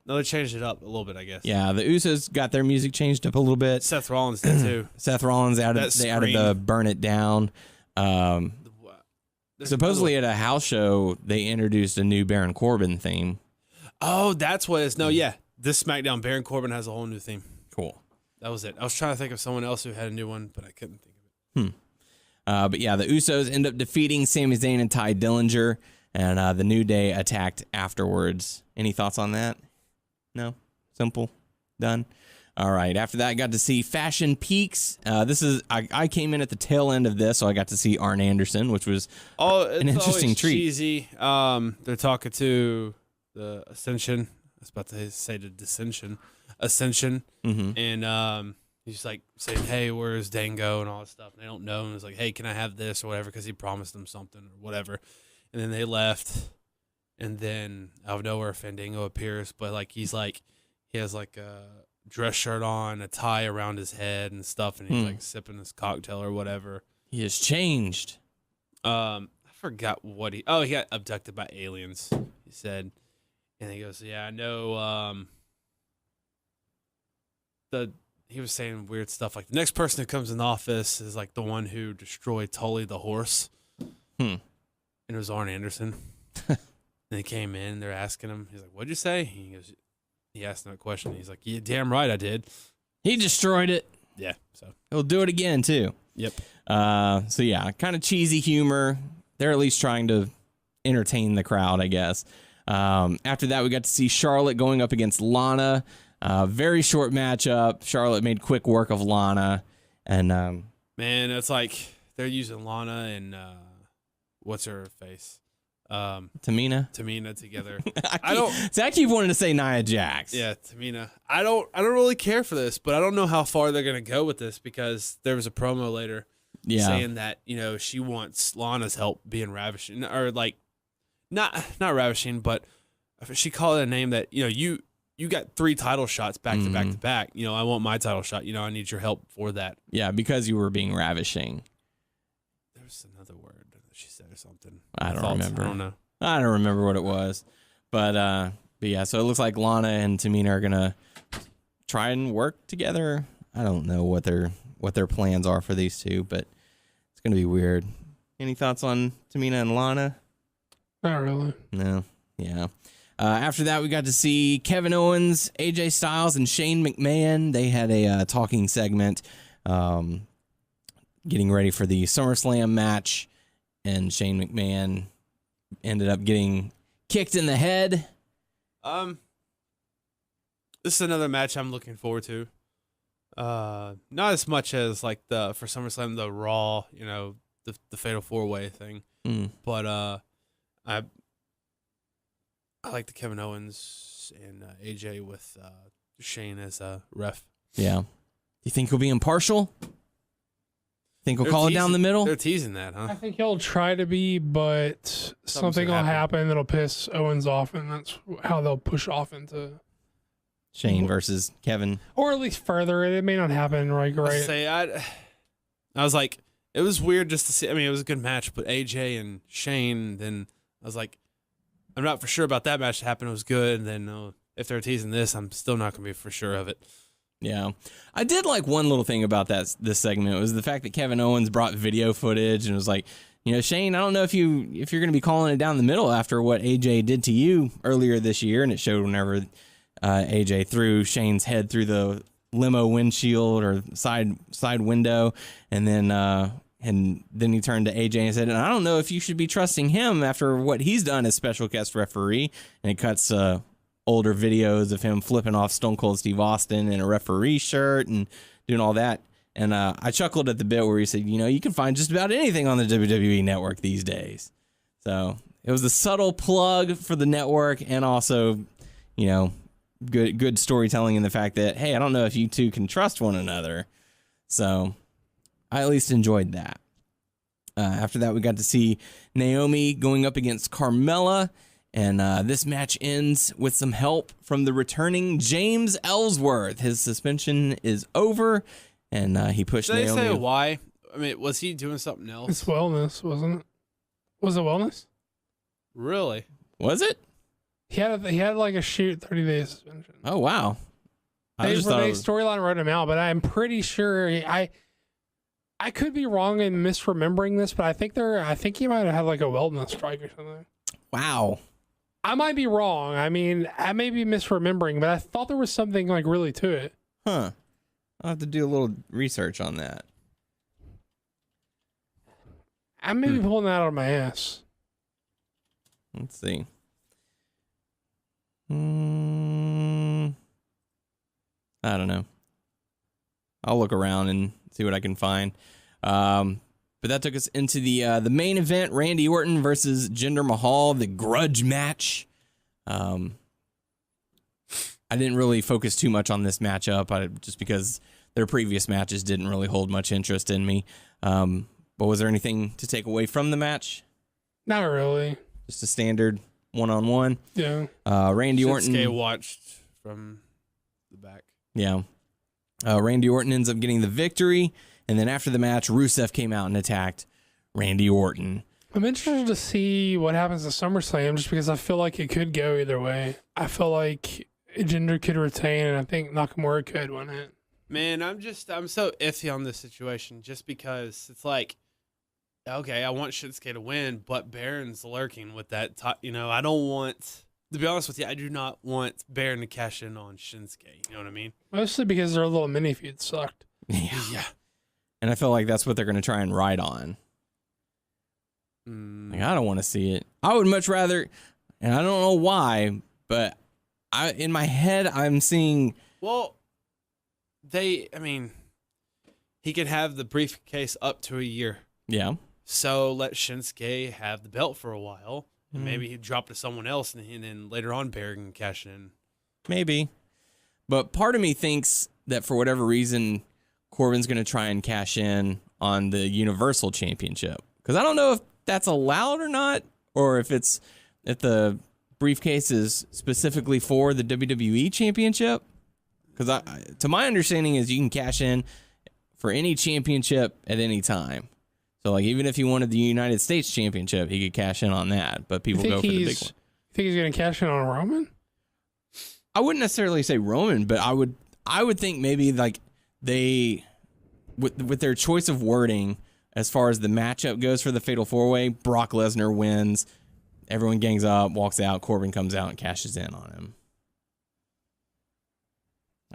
No, they changed it up a little bit, I guess. Yeah, the Usos got their music changed up a little bit. Seth Rollins did too. Seth Rollins added the Burn It Down. Supposedly at a house show, they introduced a new Baron Corbin theme. Oh, that's what it is. No, yeah. This SmackDown, Baron Corbin has a whole new theme. Cool. That was it. I was trying to think of someone else who had a new one, but I couldn't think of it. But yeah, the Usos end up defeating Sami Zayn and Ty Dillinger, and the New Day attacked afterwards. Any thoughts on that? No? Simple? Done? All right. After that, I got to see Fashion Peaks. I came in at the tail end of this, so I got to see Arn Anderson, which was an interesting treat. Cheesy. They're talking to the Ascension. I was about to say the Dissension. Ascension. And he's like saying, hey, where's Dango and all that stuff. And they don't know. And it's like, hey, can I have this or whatever? Because he promised them something or whatever. And then they left. And then out of nowhere, Fandango appears. But like he has like a dress shirt on, a tie around his head and stuff. And he's like sipping his cocktail or whatever. He has changed. I forgot what he got abducted by aliens, he said. And he goes, yeah, I know. He was saying weird stuff like the next person who comes in the office is like the one who destroyed Tully the horse. And it was Arn Anderson. And he came in, they're asking him, he's like, what'd you say? He asked him that question. He's like, yeah, damn right I did. He destroyed it. Yeah. So He'll do it again, too. Yep. So yeah, kind of cheesy humor. They're at least trying to entertain the crowd, I guess. After that, we got to see Charlotte going up against Lana. Very short matchup. Charlotte made quick work of Lana, and man, it's like they're using Lana and what's her face, Tamina together. I keep wanting to say Nia Jax. Yeah, Tamina. I don't really care for this, but I don't know how far they're gonna go with this because there was a promo later saying that she wants Lana's help being ravishing, or like not ravishing, but she called it a name that you got 3 title shots back to back to back. I want my title shot. I need your help for that. Yeah, because you were being ravishing. There was another word that she said or something. I don't remember. I don't know. I don't remember what it was, but yeah. So it looks like Lana and Tamina are gonna try and work together. I don't know what their plans are for these two, but it's gonna be weird. Any thoughts on Tamina and Lana? Not really. No. Yeah. After that, we got to see Kevin Owens, AJ Styles, and Shane McMahon. They had a talking segment getting ready for the SummerSlam match, and Shane McMahon ended up getting kicked in the head. This is another match I'm looking forward to. Not as much as like for SummerSlam, the Raw, the Fatal 4-Way thing. But I like the Kevin Owens and AJ with Shane as a ref. Yeah. You think he'll be impartial? Think he'll call it down the middle? They're teasing that, huh? I think he'll try to be, but something will happen that'll piss Owens off, and that's how they'll push off into Shane versus Kevin. Or at least further. It may not happen right. I was like, it was weird just to see. I mean, it was a good match, but AJ and Shane, then I was like, I'm not for sure about that match that happened. It was good. And then if they're teasing this, I'm still not going to be for sure of it. Yeah. I did like one little thing about this segment. It was the fact that Kevin Owens brought video footage and was like, Shane, I don't know if you're going to be calling it down the middle after what AJ did to you earlier this year. And it showed whenever AJ threw Shane's head through the limo windshield or side window. And then he turned to AJ and said, I don't know if you should be trusting him after what he's done as special guest referee. And it cuts older videos of him flipping off Stone Cold Steve Austin in a referee shirt and doing all that. And I chuckled at the bit where he said, you can find just about anything on the WWE network these days. So it was a subtle plug for the network and also, good storytelling in the fact that, hey, I don't know if you two can trust one another. So I at least enjoyed that. After that, we got to see Naomi going up against Carmella, and this match ends with some help from the returning James Ellsworth. His suspension is over, and he pushed Naomi. Did they say why? I mean, was he doing something else? It's wellness, wasn't it? Was it wellness? Really? Was it? He had like a 30-day suspension. Oh, wow. They storyline wrote him out, but I'm pretty sure I could be wrong in misremembering this, but I think he might have had like a wellness strike or something. Wow. I might be wrong. I mean, I may be misremembering, but I thought there was something like really to it. Huh. I'll have to do a little research on that. I may be pulling that out of my ass. Let's see. I don't know. I'll look around and see what I can find. But that took us into the main event, Randy Orton versus Jinder Mahal, the grudge match. I didn't really focus too much on this matchup just because their previous matches didn't really hold much interest in me. But was there anything to take away from the match? Not really. Just a standard one-on-one. Yeah. Randy Orton. Shinsuke watched from the back. Yeah. Randy Orton ends up getting the victory. And then after the match, Rusev came out and attacked Randy Orton. I'm interested to see what happens to SummerSlam just because I feel like it could go either way. I feel like Jinder could retain, and I think Nakamura could win it. Man, I'm so iffy on this situation just because it's like, okay, I want Shinsuke to win, but Baron's lurking with that. I don't want, to be honest with you, I do not want Baron to cash in on Shinsuke. You know what I mean? Mostly because their little mini feud sucked. Yeah. And I feel like that's what they're going to try and ride on. Like, I don't want to see it. I would much rather, and I don't know why, but in my head, I'm seeing Well, he can have the briefcase up to a year. Yeah. So let Shinsuke have the belt for a while, and maybe he drop it to someone else, and then later on, Bear can cash in. Maybe. But part of me thinks that for whatever reason, Corbin's going to try and cash in on the Universal Championship. Because I don't know if that's allowed or not, or if the briefcase is specifically for the WWE Championship. Because to my understanding is you can cash in for any championship at any time. So like even if he wanted the United States Championship, he could cash in on that. But people go for the big one. You think he's going to cash in on Roman? I wouldn't necessarily say Roman, but I would think maybe like they with their choice of wording as far as the matchup goes for the Fatal 4-Way, Brock Lesnar wins, everyone gangs up, walks out, Corbin comes out and cashes in on him.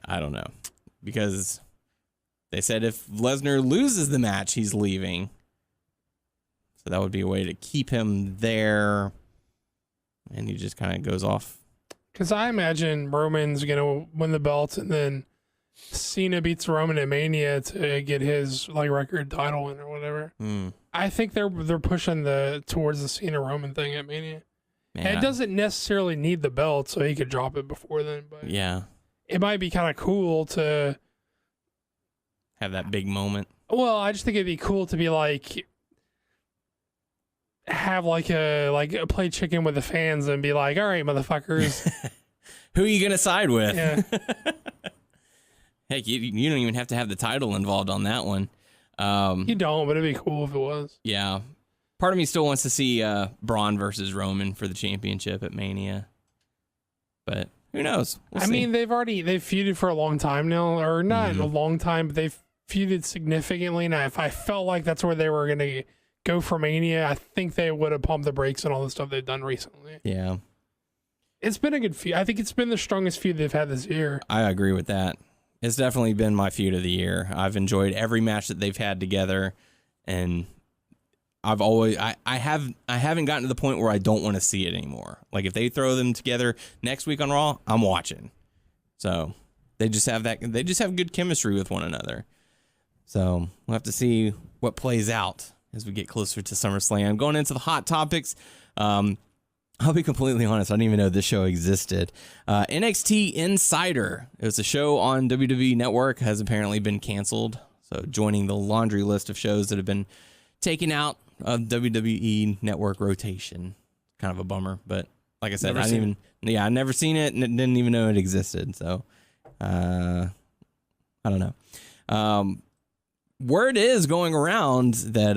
I don't know. Because they said if Lesnar loses the match, he's leaving. So that would be a way to keep him there. And he just kind of goes off. Because I imagine Roman's going to win the belt and then Cena beats Roman at Mania to get his like record title win or whatever. I think they're pushing towards the Cena Roman thing at Mania. Yeah. And it doesn't necessarily need the belt, so he could drop it before then. But yeah, it might be kind of cool to have that big moment. Well, I just think it'd be cool to be like have like a play chicken with the fans and be like, all right, motherfuckers, who are you gonna side with? Yeah. Heck, you don't even have to have the title involved on that one. You don't, but it'd be cool if it was. Yeah. Part of me still wants to see Braun versus Roman for the championship at Mania. But who knows? We'll see. Mean, they've feuded for a long time now, or not a long time, but they've feuded significantly. Now, if I felt like that's where they were going to go for Mania, I think they would have pumped the brakes on all the stuff they've done recently. Yeah. It's been a good feud. I think it's been the strongest feud they've had this year. I agree with that. It's definitely been my feud of the year. I've enjoyed every match that they've had together, and I've always I haven't gotten to the point where I don't want to see it anymore. Like if they throw them together next week on Raw, I'm watching. So they just have good chemistry with one another. So we'll have to see what plays out as we get closer to SummerSlam. Going into the hot topics, I'll be completely honest, I didn't even know this show existed. NXT Insider. It was a show on WWE Network, has apparently been canceled. So joining the laundry list of shows that have been taken out of WWE Network rotation. Kind of a bummer, but like I said, I never seen it and didn't even know it existed. So I don't know. Word is going around that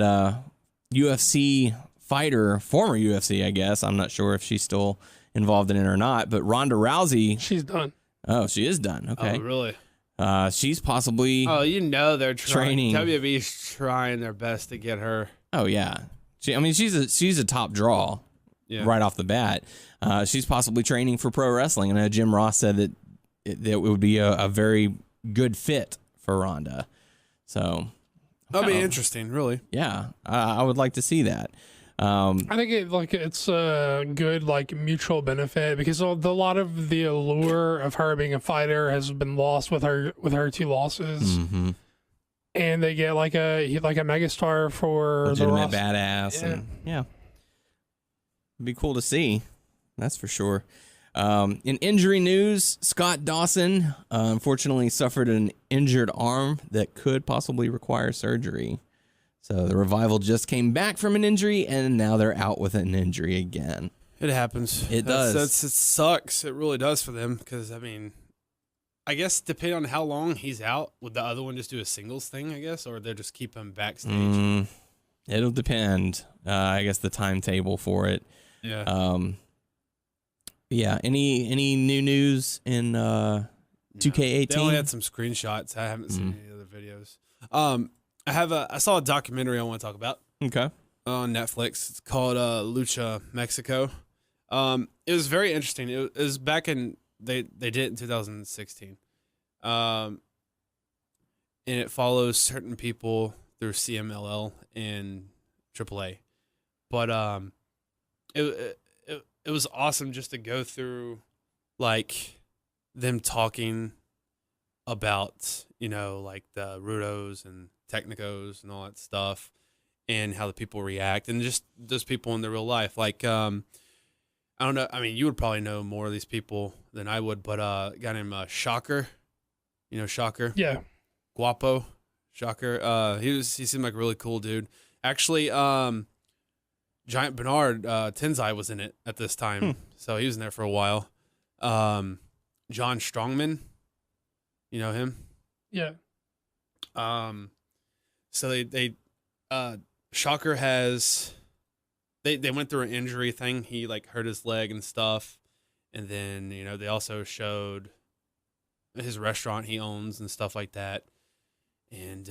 UFC fighter, former UFC, I guess. I'm not sure if she's still involved in it or not, but Ronda Rousey. She's done. Oh, she is done. Okay. Oh, really? She's possibly. Oh, they're training. WWE's trying their best to get her. Oh yeah. She's a top draw, right off the bat. She's possibly training for pro wrestling, and Jim Ross said that it would be a very good fit for Ronda. So that'll be interesting, really. Yeah, I would like to see that. I think it's a good mutual benefit because a lot of the allure of her being a fighter has been lost with her two losses, and they get like a megastar for legitimate the badass, and it'd be cool to see. That's for sure. In injury news, Scott Dawson unfortunately suffered an injured arm that could possibly require surgery. So the Revival just came back from an injury, and now they're out with an injury again. It happens. It does. It sucks. It really does for them because, I guess depending on how long he's out, would the other one just do a singles thing, I guess, or they'll just keep him backstage? It'll depend. I guess the timetable for it. Yeah. Yeah. Any new news in 2K18? They only had some screenshots. I haven't seen any other videos. I saw a documentary I want to talk about. Okay. On Netflix. It's called Lucha Mexico. It was very interesting. It was back in they did it in 2016. And it follows certain people through CMLL and AAA. But it was awesome just to go through them talking about, like the Rudos and Technicos and all that stuff and how the people react and just those people in their real life. Like, I don't know. I mean, you would probably know more of these people than I would, but a guy named Shocker, Shocker? Yeah. Guapo, Shocker. He seemed like a really cool dude. Actually, Giant Bernard Tenzai was in it at this time, so he was in there for a while. John Strongman, you know him? Yeah. So they Shocker has they went through an injury thing. He like hurt his leg and stuff, and then they also showed his restaurant he owns and stuff like that. And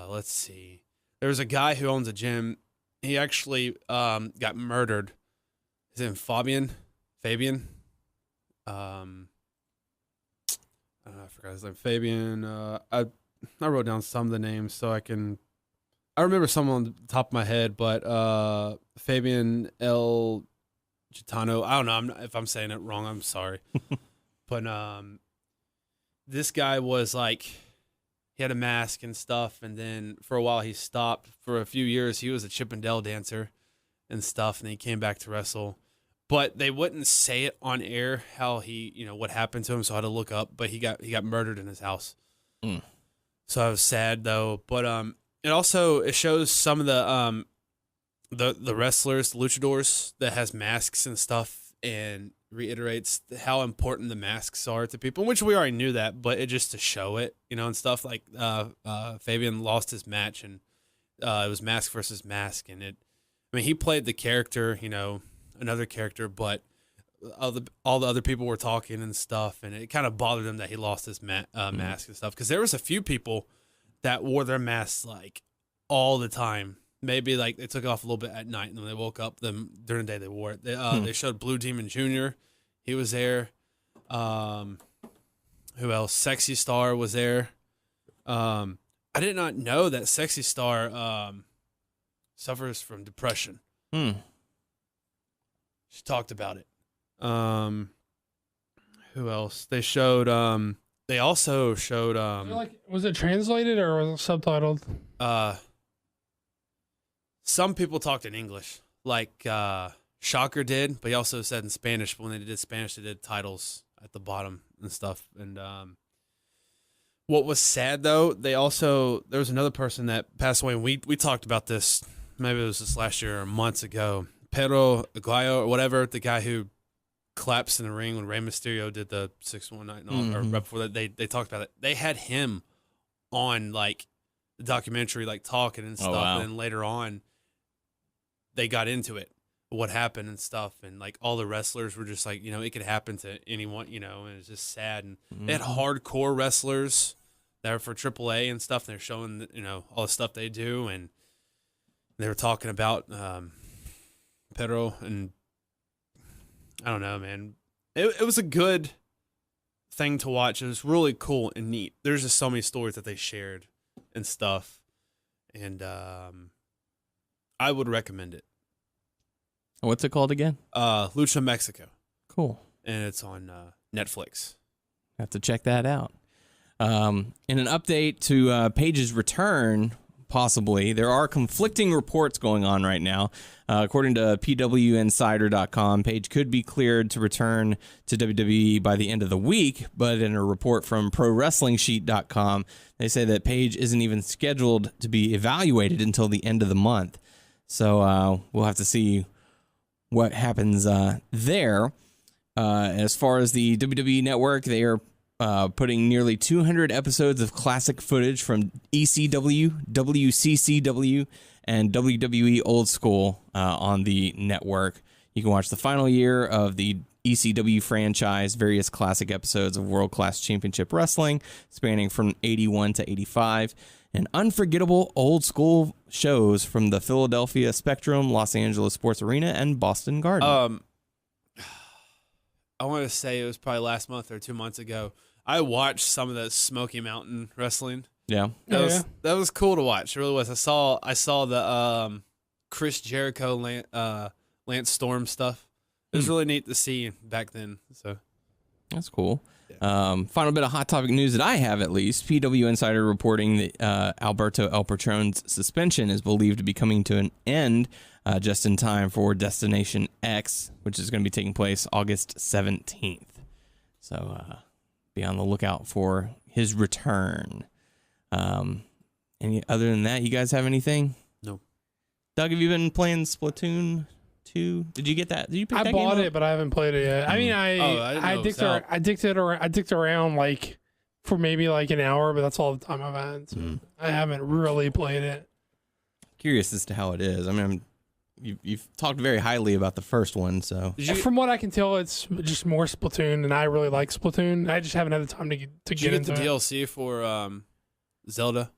let's see, there's a guy who owns a gym. He actually got murdered. His name Fabian. I forgot his name. Fabian. I wrote down some of the names so I remember some on the top of my head, but Fabian El Gitano. I don't know if I'm saying it wrong. I'm sorry. But this guy was like, he had a mask and stuff, and then for a while he stopped. For a few years, he was a Chippendale dancer and stuff, and then he came back to wrestle. But they wouldn't say it on air how he, what happened to him, so I had to look up. But he got murdered in his house. So I was sad though. But it shows some of the wrestlers, the luchadors that has masks and stuff, and reiterates how important the masks are to people, which we already knew that, but it just to show it, and stuff like Fabian lost his match, and it was mask versus mask, and he played the character, another character, but all the other people were talking and stuff, and it kind of bothered him that he lost his mask and stuff, because there was a few people that wore their masks like all the time. Maybe like they took it off a little bit at night, and when they woke up, during the day they wore it. They showed Blue Demon Jr. He was there. Who else? Sexy Star was there. I did not know that Sexy Star suffers from depression. She talked about it. Who else? They showed. They also showed. Was it translated or was it subtitled? Some people talked in English, like Shocker did, but he also said in Spanish. But when they did Spanish, they did titles at the bottom and stuff. And what was sad though, there was another person that passed away. And we talked about this. Maybe it was this last year or months ago. Pedro Aguayo or whatever, the guy who collapsed in the ring when Rey Mysterio did the 619 and all, or right before that, they talked about it. They had him on like the documentary, like talking and stuff. Wow. And then later on, they got into it, what happened and stuff, and like all the wrestlers were just like, it could happen to anyone, and it's just sad. And they had hardcore wrestlers that were for AAA and stuff. And they're showing, all the stuff they do, and they were talking about Pedro, and I don't know, man. It was a good thing to watch. It was really cool and neat. There's just so many stories that they shared and stuff, and I would recommend it. What's it called again? Lucha Mexico. Cool. And it's on Netflix. Have to check that out. In an update to Paige's return, possibly, there are conflicting reports going on right now. According to PWInsider.com, Paige could be cleared to return to WWE by the end of the week, but in a report from ProWrestlingSheet.com, they say that Paige isn't even scheduled to be evaluated until the end of the month. So we'll have to see what happens there. As far as the WWE Network, they are putting nearly 200 episodes of classic footage from ECW, WCCW, and WWE Old School on the network. You can watch the final year of the ECW franchise, various classic episodes of World Class Championship Wrestling, spanning from 81 to 85, and unforgettable old school shows from the Philadelphia Spectrum, Los Angeles Sports Arena, and Boston Garden. I want to say it was probably last month or 2 months ago. I watched some of the Smoky Mountain wrestling. Yeah, that was cool to watch. It really was. I saw the Chris Jericho, Lance Storm stuff. It was really neat to see back then. So that's cool. Final bit of hot topic news that I have, at least. PW Insider reporting that Alberto El Patron's suspension is believed to be coming to an end just in time for Destination X, which is going to be taking place August 17th. So be on the lookout for his return. Any other than that, you guys have anything? No. Doug, have you been playing Splatoon 2? Did you get that? Did you pick that game up? I bought it, but I haven't played it yet. I mean, I dicked around like for maybe like an hour, but that's all the time I've had. So I haven't really played it. Curious as to how it is. I mean, you've talked very highly about the first one, so from what I can tell, it's just more Splatoon, and I really like Splatoon. I just haven't had the time to get into the it. DLC for Zelda?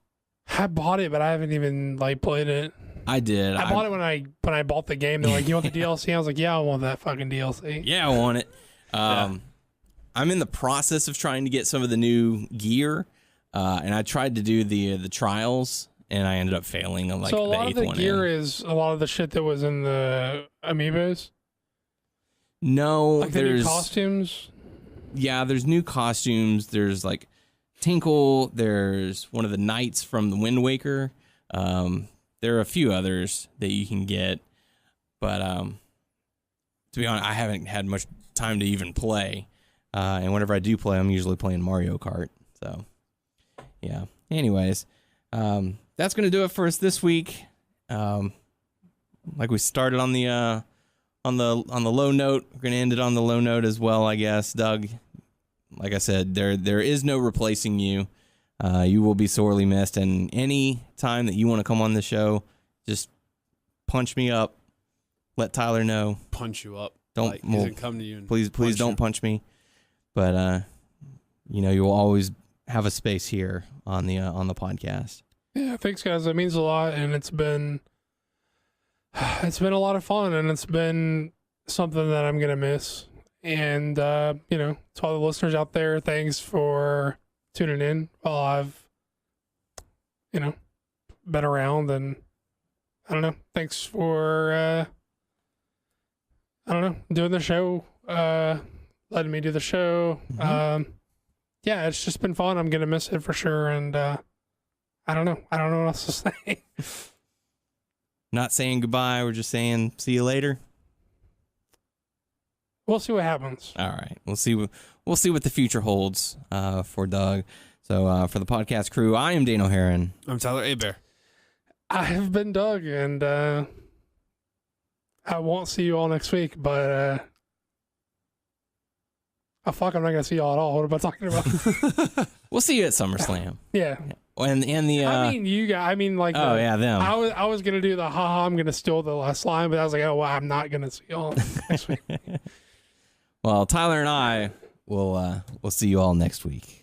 I bought it, but I haven't even like played it. I did. I bought it when I bought the game. They're like, "You want the DLC?" I was like, "Yeah, I want that fucking DLC." Yeah, I want it. I'm in the process of trying to get some of the new gear, and I tried to do the trials, and I ended up failing on like the 8th one. So a lot of the gear is a lot of the shit that was in the amiibos. No, like the new costumes. Yeah, there's new costumes. There's like Tinkle. There's one of the knights from the Wind Waker. There are a few others that you can get, but to be honest, I haven't had much time to even play. And whenever I do play, I'm usually playing Mario Kart. So, yeah. Anyways, that's gonna do it for us this week. Like we started on the low note, we're gonna end it on the low note as well, I guess. Doug, like I said, there is no replacing you. You will be sorely missed, and any time that you want to come on the show, just punch me up. Let Tyler know. Punch you up. Don't he's gonna come to you. And please don't punch me. But you will always have a space here on the podcast. Yeah, thanks guys. That means a lot, and it's been a lot of fun, and it's been something that I'm gonna miss. And to all the listeners out there, thanks for tuning in while I've been around, and I don't know, thanks for doing the show, letting me do the show. Yeah, it's just been fun. I'm gonna miss it for sure, and I don't know what else to say. Not saying goodbye, we're just saying see you later. We'll see what happens. All right. We'll see what the future holds for Doug. So for the podcast crew, I am Dane O'Haron. I'm Tyler Abear. I have been Doug, and I won't see you all next week, but I'm not gonna see y'all at all. What am I talking about? We'll see you at SummerSlam. Yeah. And the you guys. Them. I was gonna do the haha. I'm gonna steal the last line, but I was like, oh well, I'm not gonna see y'all next week. Well, Tyler and I will see you all next week.